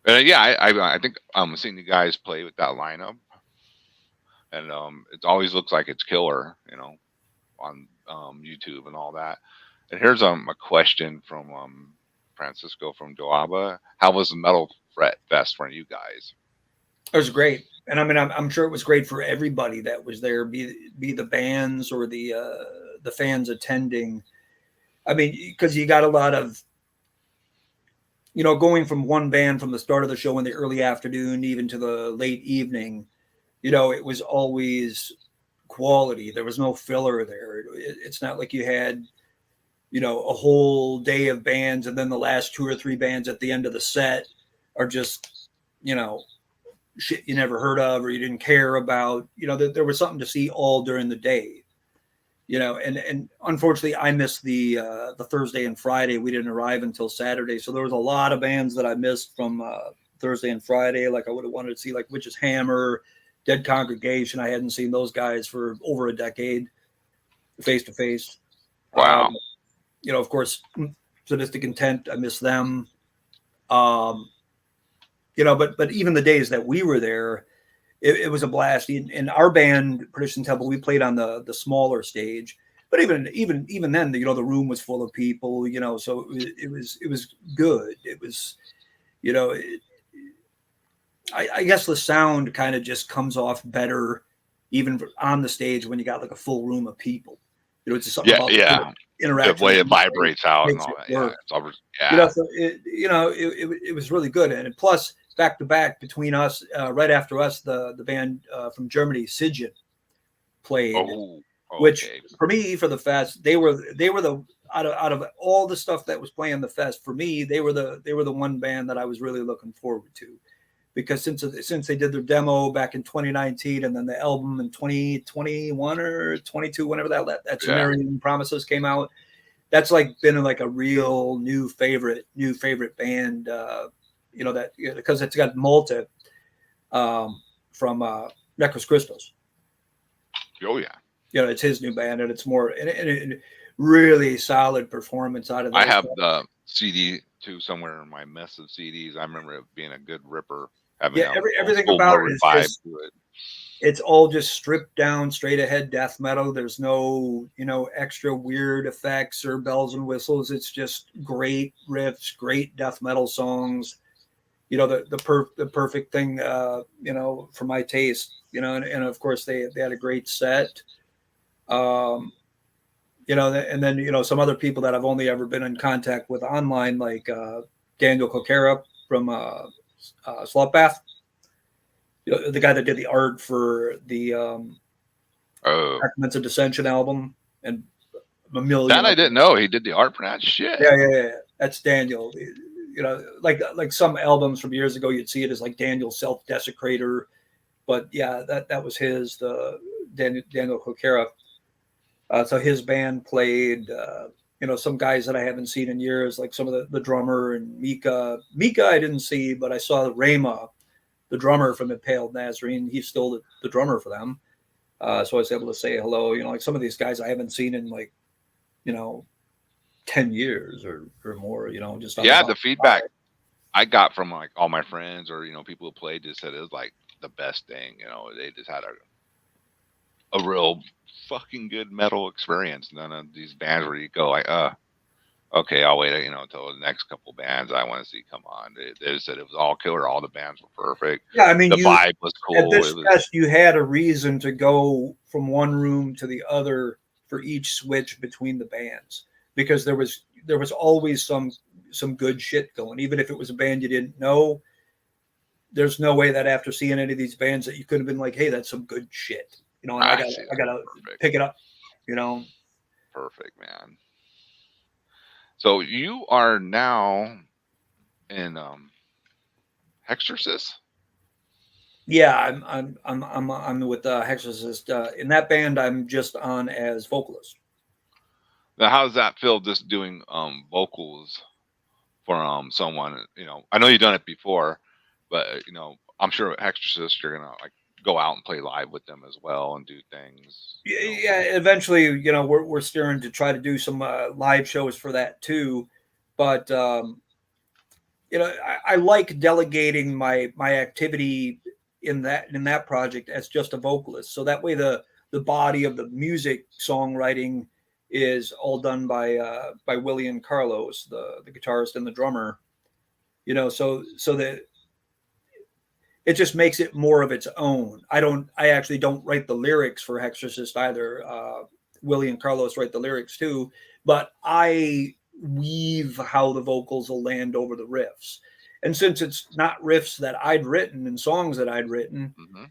Yeah, I think I'm seeing you guys play with that lineup, and it always looks like it's killer, on YouTube and all that. And here's a question from Francisco from Joaba. How was the Metal Fest for you guys? It was great, and I mean, I'm sure it was great for everybody that was there, be the bands or the fans attending. I mean, because you got a lot of, going from one band from the start of the show in the early afternoon even to the late evening. It was always quality. There was no filler there. It's not like you had, a whole day of bands and then the last 2 or 3 bands at the end of the set are just, shit you never heard of or you didn't care about. There was something to see all during the day. And unfortunately I missed the Thursday and Friday. We didn't arrive until Saturday. So there was a lot of bands that I missed from Thursday and Friday. Like I would have wanted to see, like Witch's Hammer, Dead Congregation. I hadn't seen those guys for over a decade face to face. Wow. Of course, Sadistic Intent, I miss them. But even the days that we were there, it was a blast. In our band, Perdition Temple, we played on the smaller stage. But even then, the room was full of people. So it was good. It was, I guess the sound kind of just comes off better, even on the stage when you got like a full room of people. It's just something about interaction. The way it vibrates out and all that. Yeah, it's all, So it was really good. And plus, back to back between us, right after us, the band from Germany, Sigyn, played. Oh, okay. Which for me, for the fest, they were the out of all the stuff that was playing the fest, for me, they were the one band that I was really looking forward to, because since they did their demo back in 2019 and then the album in 2021 or 22, whenever that Sumerian Promises came out, that's like been like a real new favorite band. That because it's got Malta from Necros Christos. Oh yeah. It's his new band, and it's more and really solid performance out of that. I have the CD too somewhere in my mess of CDs. I remember it being a good ripper. Everything about it is just, it's all just stripped down, straight ahead death metal. There's no, extra weird effects or bells and whistles. It's just great riffs, great death metal songs. The perfect thing, for my taste. And of course they had a great set. And then some other people that I've only ever been in contact with online, like Daniel Coquera from Slotbath, the guy that did the art for the Sacraments of Dissension album, and a million. That I didn't know he did the art for that shit. Yeah. That's Daniel. Like some albums from years ago, you'd see it as like Daniel Self-Desecrator, but yeah, that was his, the Daniel Coquera. So his band played, some guys that I haven't seen in years, like some of the drummer and Mika. Mika I didn't see, but I saw Rama, the drummer from Impaled Nazarene. He's still the drummer for them. So I was able to say hello. Like some of these guys I haven't seen in 10 years or more. Just the feedback I got from like all my friends or people who played just said it was like the best thing. They just had a real fucking good metal experience. None of these bands where you go like, okay, I'll wait, until the next couple bands I want to see come on. They just said it was all killer. All the bands were perfect. Yeah, I mean, The you vibe was at cool. this It was fest, you had a reason to go from one room to the other for each switch between the bands because there was always some good shit going, even if it was a band you didn't know. There's no way that after seeing any of these bands that you could have been like, hey, that's some good shit, and I I got see I that. gotta Perfect. pick it up, you know. Perfect, man. So you are now in Hexorcist? Yeah, I'm with Hexorcist. In that band, I'm just on as vocalist. Now how does that feel just doing vocals for someone, I know you've done it before, but I'm sure at Hexorcist you're gonna like go out and play live with them as well and do things, Yeah, eventually, we're steering to try to do some live shows for that too. But I like delegating my activity in that project as just a vocalist. So that way, the body of the music songwriting is all done by Willie and Carlos, the guitarist and the drummer. So that it just makes it more of its own. I actually don't write the lyrics for Hexorcist either. Willie and Carlos write the lyrics too, but I weave how the vocals will land over the riffs. And since it's not riffs that I'd written and songs that I'd written, hmm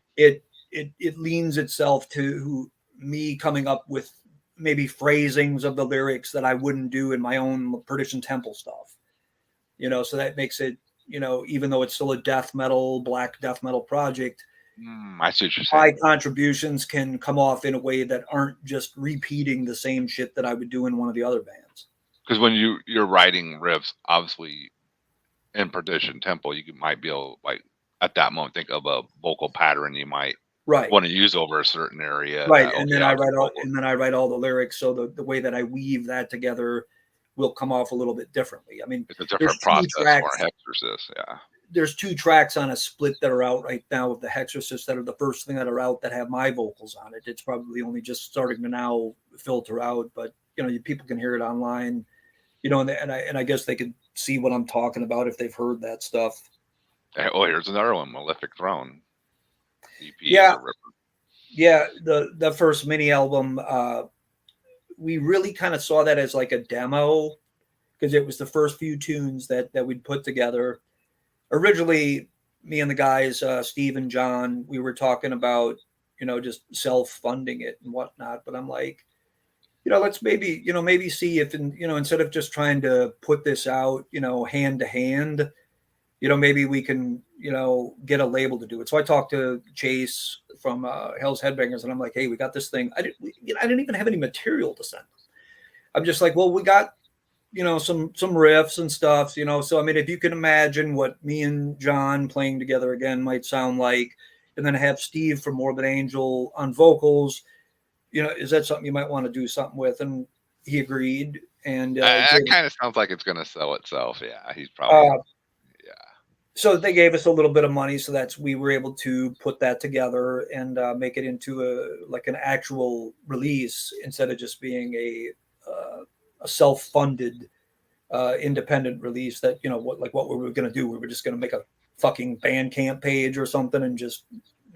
it leans itself to me coming up with maybe phrasings of the lyrics that I wouldn't do in my own Perdition Temple stuff. So that makes it, even though it's still a black death metal project, I see what you're my saying. contributions can come off in a way that aren't just repeating the same shit that I would do in one of the other bands. Because when you're writing riffs, obviously in Perdition Temple, might be able like at that moment think of a vocal pattern you might Right. want to use over a certain area. Right. That And okay, then I'll I do write all vocal. and then I write all the lyrics. So the way that I weave that together will come off a little bit differently. I mean, It's a there's different two process for tracks. Hexorcist. Yeah. There's two tracks on a split that are out right now of the Hexorcist that are the first thing that are out that have my vocals on it. It's probably only just starting to now filter out, but people can hear it online. And I guess they could see what I'm talking about if they've heard that stuff. Oh, here's another one, Malefic Throne. EP is Yeah, a ripper. yeah. The first mini album, we really kind of saw that as like a demo because it was the first few tunes that we'd put together. Originally, me and the guys, Steve and John, we were talking about just self-funding it and whatnot. But I'm like, let's maybe see if instead of just trying to put this out, hand to hand, maybe we can, get a label to do it. So I talked to Chase from Hell's Headbangers, and I'm like, hey, we got this thing. I didn't even have any material to send them. I'm just like, well, we got, some riffs and stuff, So I mean, if you can imagine what me and John playing together again might sound like, and then have Steve from Morbid Angel on vocals, is that something you might want to do something with? And he agreed. And That kind of sounds like it's going to sell itself. Yeah, he's probably. uh, Yeah. so they gave us a little bit of money, so we were able to put that together and make it into an actual release instead of just being a self-funded independent release that what we were going to do. We were just going to make a fucking Bandcamp page or something and just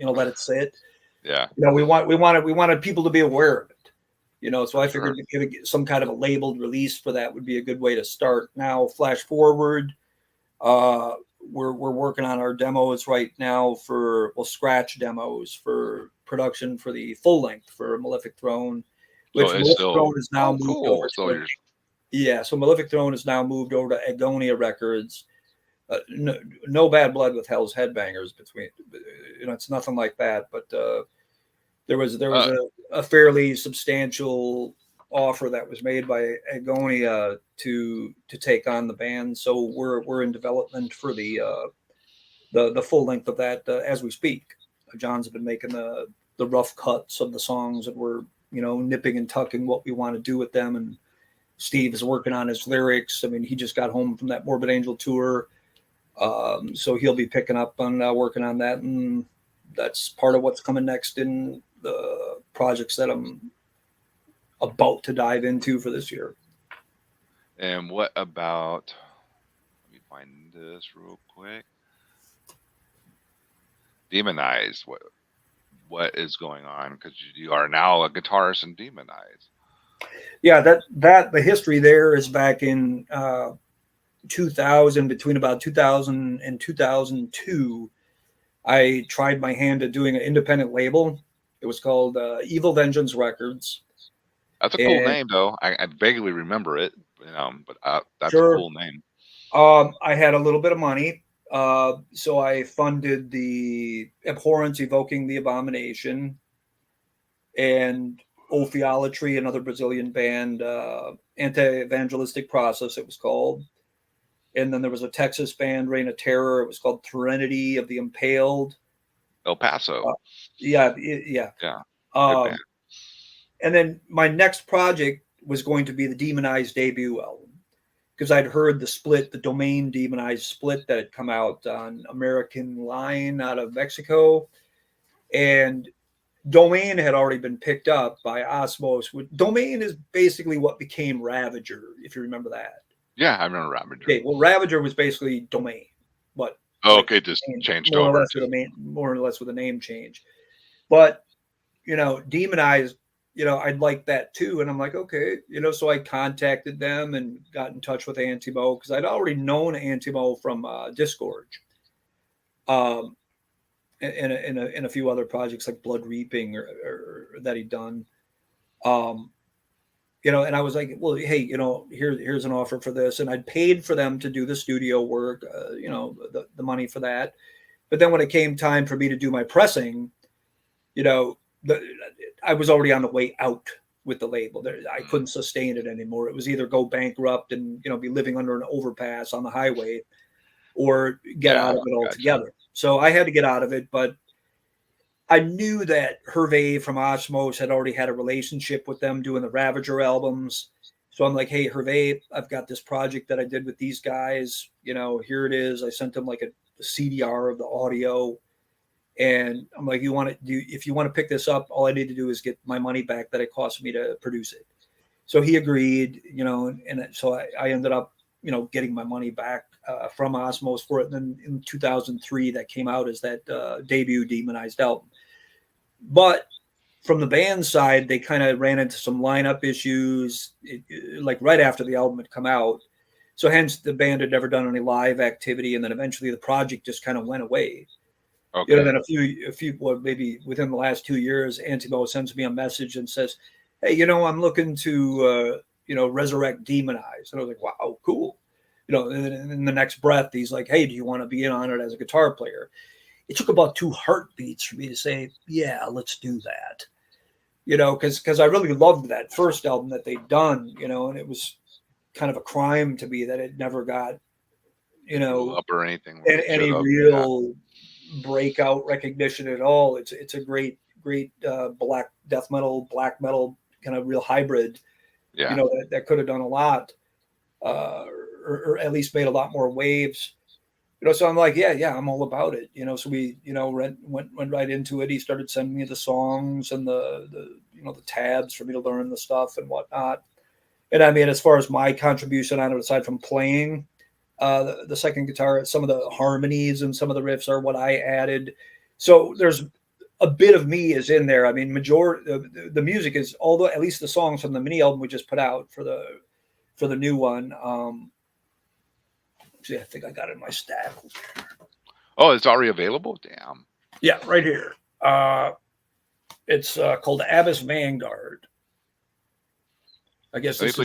let it sit. Yeah. We wanted people to be aware of it. So I Sure. figured some kind of a labeled release for that would be a good way to start. Now, flash forward, we're working on our demos right now scratch demos for production for the full length for Malefic Throne, So which it's Malefic still. Throne is now Oh, moved over cool. So to. you're. Yeah, so Malefic Throne is now moved over to Agonia Records. No bad blood with Hell's Headbangers between, it's nothing like that. But there was a fairly substantial offer that was made by Agonia to take on the band. So we're in development for the full length of that as we speak. John's been making the rough cuts of the songs, and we're nipping and tucking what we want to do with them. And Steve is working on his lyrics. I mean, he just got home from that Morbid Angel tour. So he'll be picking up on working on that, and that's part of what's coming next in the projects that I'm about to dive into for this year. And what about? Let me find this real quick. Demonized. What is going on? Because you are now a guitarist in Demonized. Yeah, that the history there is back in 2000, between about 2000 and 2002. I tried my hand at doing an independent label. It was called Evil Vengeance Records. That's a cool And name, though. I vaguely remember it, but that's a sure, cool name. I had a little bit of money. So I funded the Abhorrence Evoking the Abomination and Ophiolatry, another Brazilian band, Anti-Evangelistic Process, it was called. And then there was a Texas band, Reign of Terror. It was called Threnody of the Impaled. El Paso. Yeah, yeah. Yeah, good band. Um, and then my next project was going to be the Demonized debut album because I'd heard the split, the Domain Demonized split that had come out on American Line out of Mexico. And Domain had already been picked up by Osmose. Domain is basically what became Ravager, if you remember that. Yeah, I remember Ravager. Okay, well, Ravager was basically Domain, but okay, just changed more over. or less more or less with a name change. But Demonized, I'd like that too, and I'm like, okay, so I contacted them and got in touch with Antimo because I'd already known Antimo from Disgorge, and a few other projects like Blood Reaping or that he'd done. And I was like, well, hey, here's an offer for this. And I'd paid for them to do the studio work, the money for that. But then when it came time for me to do my pressing, I was already on the way out with the label. I couldn't sustain it anymore. It was either go bankrupt and, be living under an overpass on the highway or get out of it altogether. Gotcha. So I had to get out of it, but I knew that Hervé from Osmose had already had a relationship with them doing the Ravager albums. So I'm like, hey, Hervé, I've got this project that I did with these guys. Here it is. I sent them like a CDR of the audio. And I'm like, if you want to pick this up, all I need to do is get my money back that it cost me to produce it. So he agreed, and so I ended up, getting my money back from Osmose for it. And then in 2003, that came out as that debut Demonized album. But from the band side, they kind of ran into some lineup issues, like right after the album had come out. So hence the band had never done any live activity. And then eventually the project just kind of went away. Okay. Then maybe within the last 2 years, Antimo sends me a message and says, hey, I'm looking to, resurrect Demonized. And I was like, wow, cool. And in the next breath, he's like, hey, do you want to be in on it as a guitar player? It took about 2 heartbeats for me to say, yeah, let's do that. Because I really loved that first album that they'd done, and it was kind of a crime to me that it never got, up or anything. Any real breakout recognition at all. It's a great black death metal, black metal kind of real hybrid. Yeah. That could have done a lot, or at least made a lot more waves. So I'm like, yeah, I'm all about it. So we, went right into it. He started sending me the songs and the tabs for me to learn the stuff and whatnot. And I mean, as far as my contribution on it, aside from playing the second guitar, some of the harmonies and some of the riffs are what I added. So there's a bit of me is in there. I mean, the music is, although at least the songs from the mini album we just put out for the new one. See, I think I got it in my stack. Oh, it's already available? Damn. Yeah, right here. It's called Abyss Vanguard. I guess this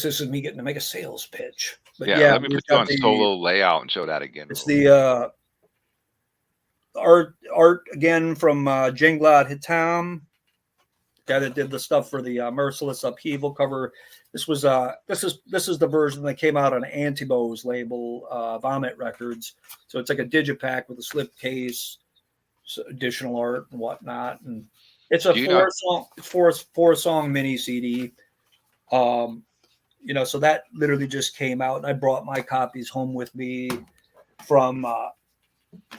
is me getting to make a sales pitch. But yeah, let me put you on solo layout and show that again. It's the art again from Jinglad Hitam, guy that did the stuff for the Merciless Upheaval cover. This is the version that came out on Antimo's label, Vomit Records. So it's like a digipack with a slipcase, additional art and whatnot. And it's a four song mini CD. So that literally just came out, and I brought my copies home with me. from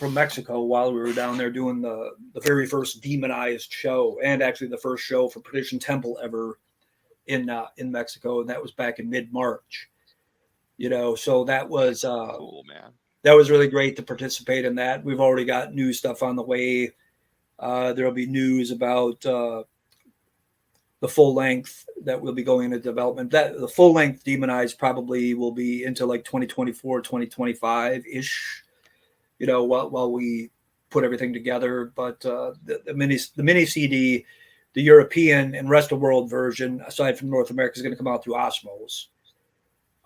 Mexico while we were down there doing the very first Demonized show, and actually the first show for Perdition Temple ever in Mexico, and that was back in mid-March. So that was Cool, man. that was really great to participate in that. We've already got new stuff on the way. There'll be news about the full length that will be going into development. That the full length Demonized probably will be into like 2024, 2025 ish. While we put everything together. But the mini CD, the European and rest of world version, aside from North America, is going to come out through Osmose.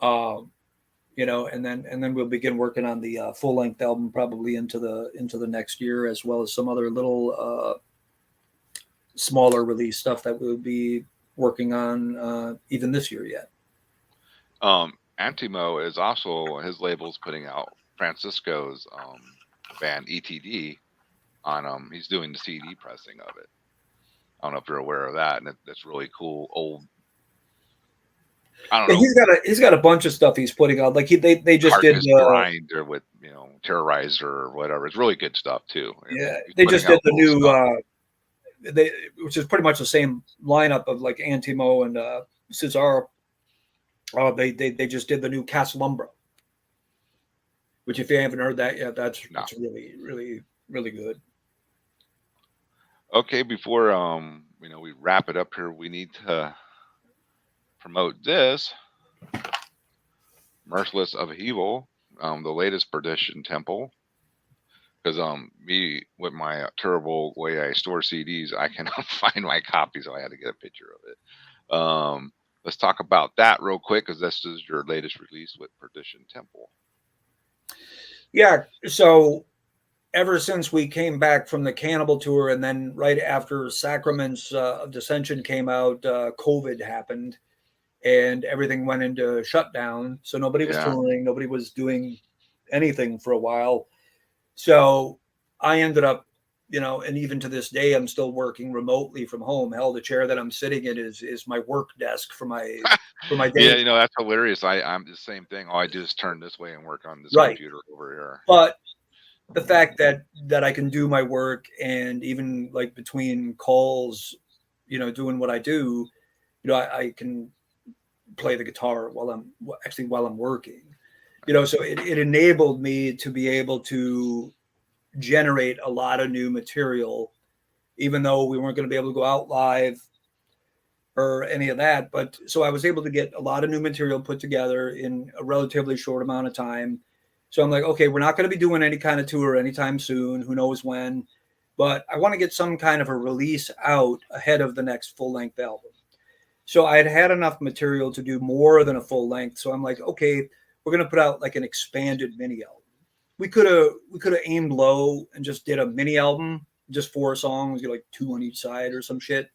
And then we'll begin working on the full length album probably into the next year, as well as some other little smaller release stuff that we'll be working on even this year yet. Antimo is also, his label's putting out Francisco's band ETD on he's doing the CD pressing of it. I don't know if you're aware of that, and that's really cool. Old, I don't know. He's got a bunch of stuff he's putting out. Like they just Carcass did Grind or with Terrorizer or whatever. It's really good stuff too. Yeah, they just did the new which is pretty much the same lineup of like Antimo and Cesar. They just did the new Caslumbra, which if you haven't heard that yet, that's really, really, really good. Okay, before we wrap it up here, we need to promote this Merciless of Evil, the latest Perdition Temple. Because me with my terrible way I store CDs, I cannot find my copy, so I had to get a picture of it. Let's talk about that real quick, because this is your latest release with Perdition Temple. Yeah, so ever since we came back from the Cannibal tour, and then right after Sacraments of Dissension came out, COVID happened, and everything went into shutdown. So nobody was touring, nobody was doing anything for a while. So I ended up, and even to this day, I'm still working remotely from home. Hell, the chair that I'm sitting in is my work desk for my day. Yeah, that's hilarious. I'm the same thing. All I do is turn this way and work on this computer over here. But the fact that I can do my work, and even like between calls, doing what I do, I can play the guitar while I'm working. So it enabled me to be able to generate a lot of new material, even though we weren't going to be able to go out live or any of that. But so I was able to get a lot of new material put together in a relatively short amount of time. So I'm like, okay, we're not going to be doing any kind of tour anytime soon. Who knows when? But I want to get some kind of a release out ahead of the next full length album. So I had enough material to do more than a full length. So I'm like, okay, we're going to put out like an expanded mini album. We could have aimed low and just did a mini album, just 4 songs, like 2 on each side or some shit,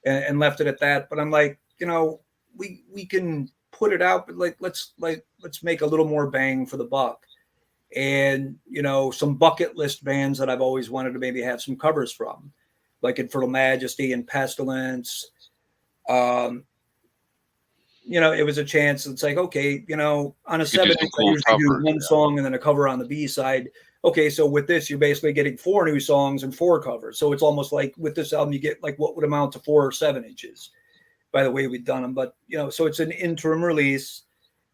and left it at that. But I'm like, we can put it out, but let's make a little more bang for the buck. And some bucket list bands that I've always wanted to maybe have some covers from, like Infernal Majesty and Pestilence. It was a chance. It's like, okay, on a 7-inch, I usually do one song and then a cover on the B side. Okay, so with this, you're basically getting 4 new songs and 4 covers. So it's almost like with this album, you get like what would amount to 4 or 7 inches by the way we've done them. But, so it's an interim release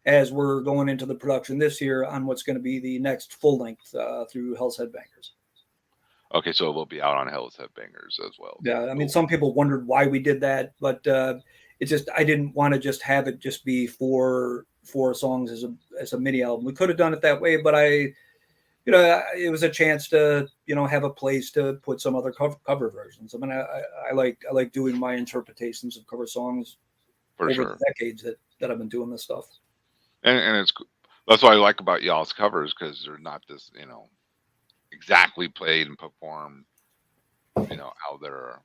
as we're going into the production this year on what's going to be the next full length through Hell's Headbangers. Okay, so it will be out on Hell's Headbangers as well. Yeah, I mean, some people wondered why we did that, but it's just I didn't want to just have it just be 4 songs as a mini album. We could have done it that way, but it was a chance to have a place to put some other cover versions. I mean, I like doing my interpretations of cover songs over the decades that I've been doing this stuff. And that's what I like about y'all's covers, because they're not this exactly played and performed how they're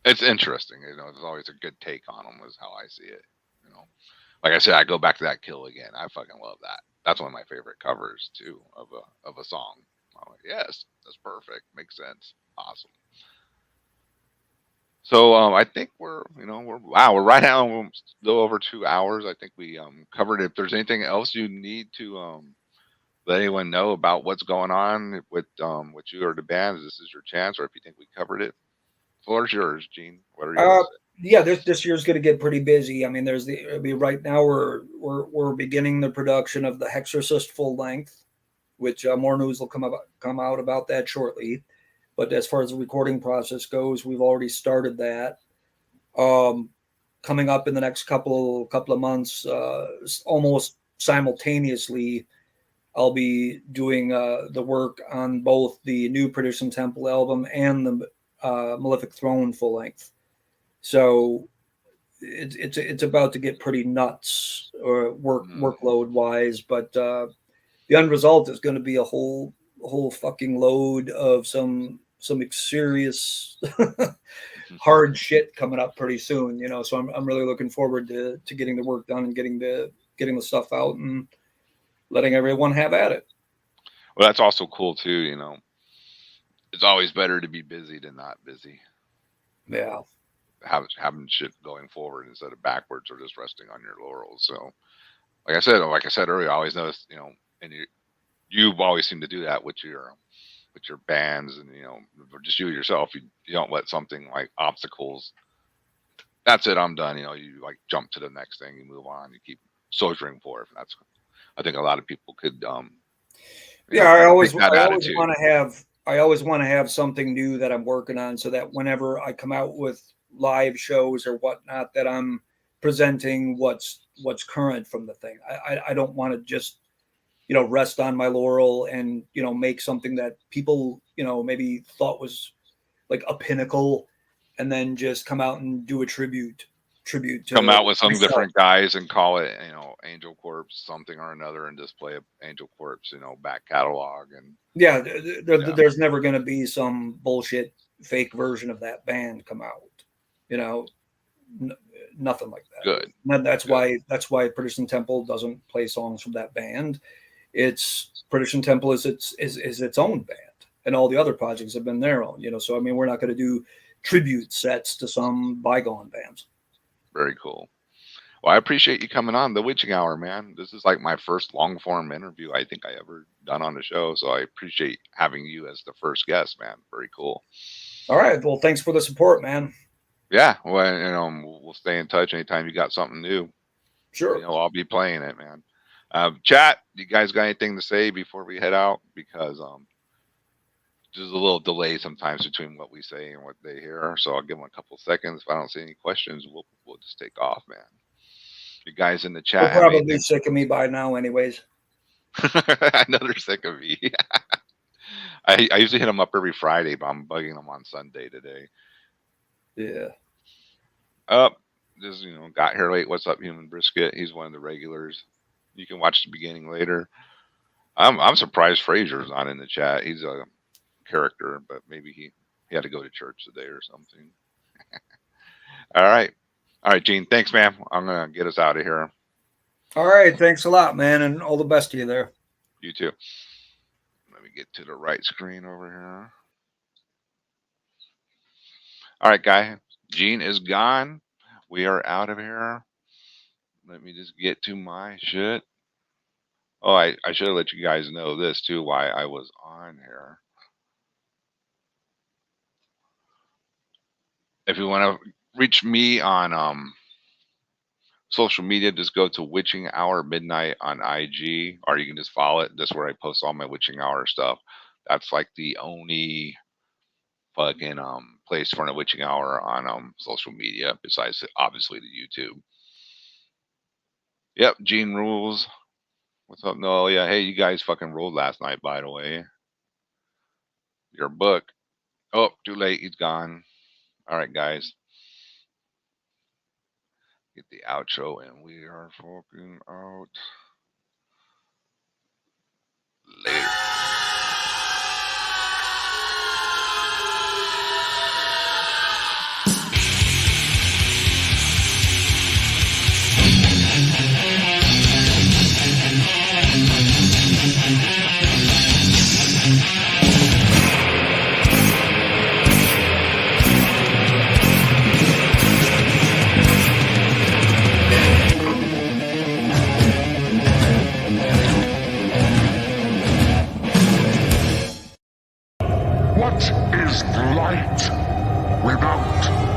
it's interesting. There's always a good take on them, is how I see it. Like I said, I go back to that Kill Again. I fucking love that. That's one of my favorite covers too of a song. I'm like, yes, that's perfect. Makes sense. Awesome. So I think we're right now a little over 2 hours. I think we covered it. If there's anything else you need to let anyone know about what's going on with you or the bands, this is your chance. Or if you think we covered it, floor's yours, Gene. What are you gonna Uh, say? yeah, this year's going to get pretty busy. I mean, right now we're beginning the production of the Hexorcist full length, which more news will come out about that shortly. But as far as the recording process goes, we've already started that. Um, Coming up in the next couple of months, almost simultaneously, I'll be doing the work on both the new Perdition Temple album and the Malefic Throne full length. So it's about to get pretty nuts, or workload wise. But the end result is going to be a whole fucking load of some serious hard shit coming up pretty soon. So I'm really looking forward to getting the work done and getting the stuff out and letting everyone have at it. Well, that's also cool too. It's always better to be busy than not busy. Yeah. Having shit going forward instead of backwards or just resting on your laurels. So, like I said earlier, I always noticed, and you've always seemed to do that with your bands, and just you yourself. You don't let something like obstacles. That's it. I'm done. You like jump to the next thing. You move on. You keep soldiering forward. That's. I think a lot of people could. Yeah, I always want to have something new that I'm working on, so that whenever I come out with live shows or whatnot, that I'm presenting what's current from the thing. I don't want to just rest on my laurel and make something that people maybe thought was like a pinnacle, and then just come out and do a tribute to come out with some myself. Different guys and call it Angelcorpse something or another, and display a Angelcorpse back catalog. And there's never going to be some bullshit fake version of that band come out, nothing like that. Good. And that's why Perdition Temple doesn't play songs from that band. It's Perdition Temple is its own band, and all the other projects have been their own. So I mean, we're not going to do tribute sets to some bygone bands. Very cool. Well, I appreciate you coming on the Witching Hour, man. This is like my first long form interview I think I ever done on the show, so I appreciate having you as the first guest, man. Very cool. All right. Well, thanks for the support, man. Yeah. Well, we'll stay in touch anytime you got something new. Sure. I'll be playing it, man. Chat, you guys got anything to say before we head out? Because there's a little delay sometimes between what we say and what they hear, so I'll give them a couple seconds. If I don't see any questions, we'll just take off, man. You guys in the chat, they're probably sick of me by now, anyways. I know they're sick of me. I usually hit them up every Friday, but I'm bugging them on Sunday today. Yeah. Just got here late. What's up, Human Brisket? He's one of the regulars. You can watch the beginning later. I'm surprised Fraser's not in the chat. He's a character, but maybe he had to go to church today or something. All right, Gene. Thanks, man. I'm gonna get us out of here. All right, thanks a lot, man, and all the best to you there. You too. Let me get to the right screen over here. All right, guy. Gene is gone. We are out of here. Let me just get to my shit. Oh, I should have let you guys know this too, why I was on here. If you want to reach me on social media, just go to Witching Hour Midnight on IG, or you can just follow it. That's where I post all my Witching Hour stuff. That's like the only fucking place for a Witching Hour on social media, besides obviously the YouTube. Yep, Gene rules. What's up, Noel? Yeah, hey, you guys fucking ruled last night, by the way. Your book. Oh, too late. He's gone. All right, guys. Get the outro, and we are fucking out. Later. is light without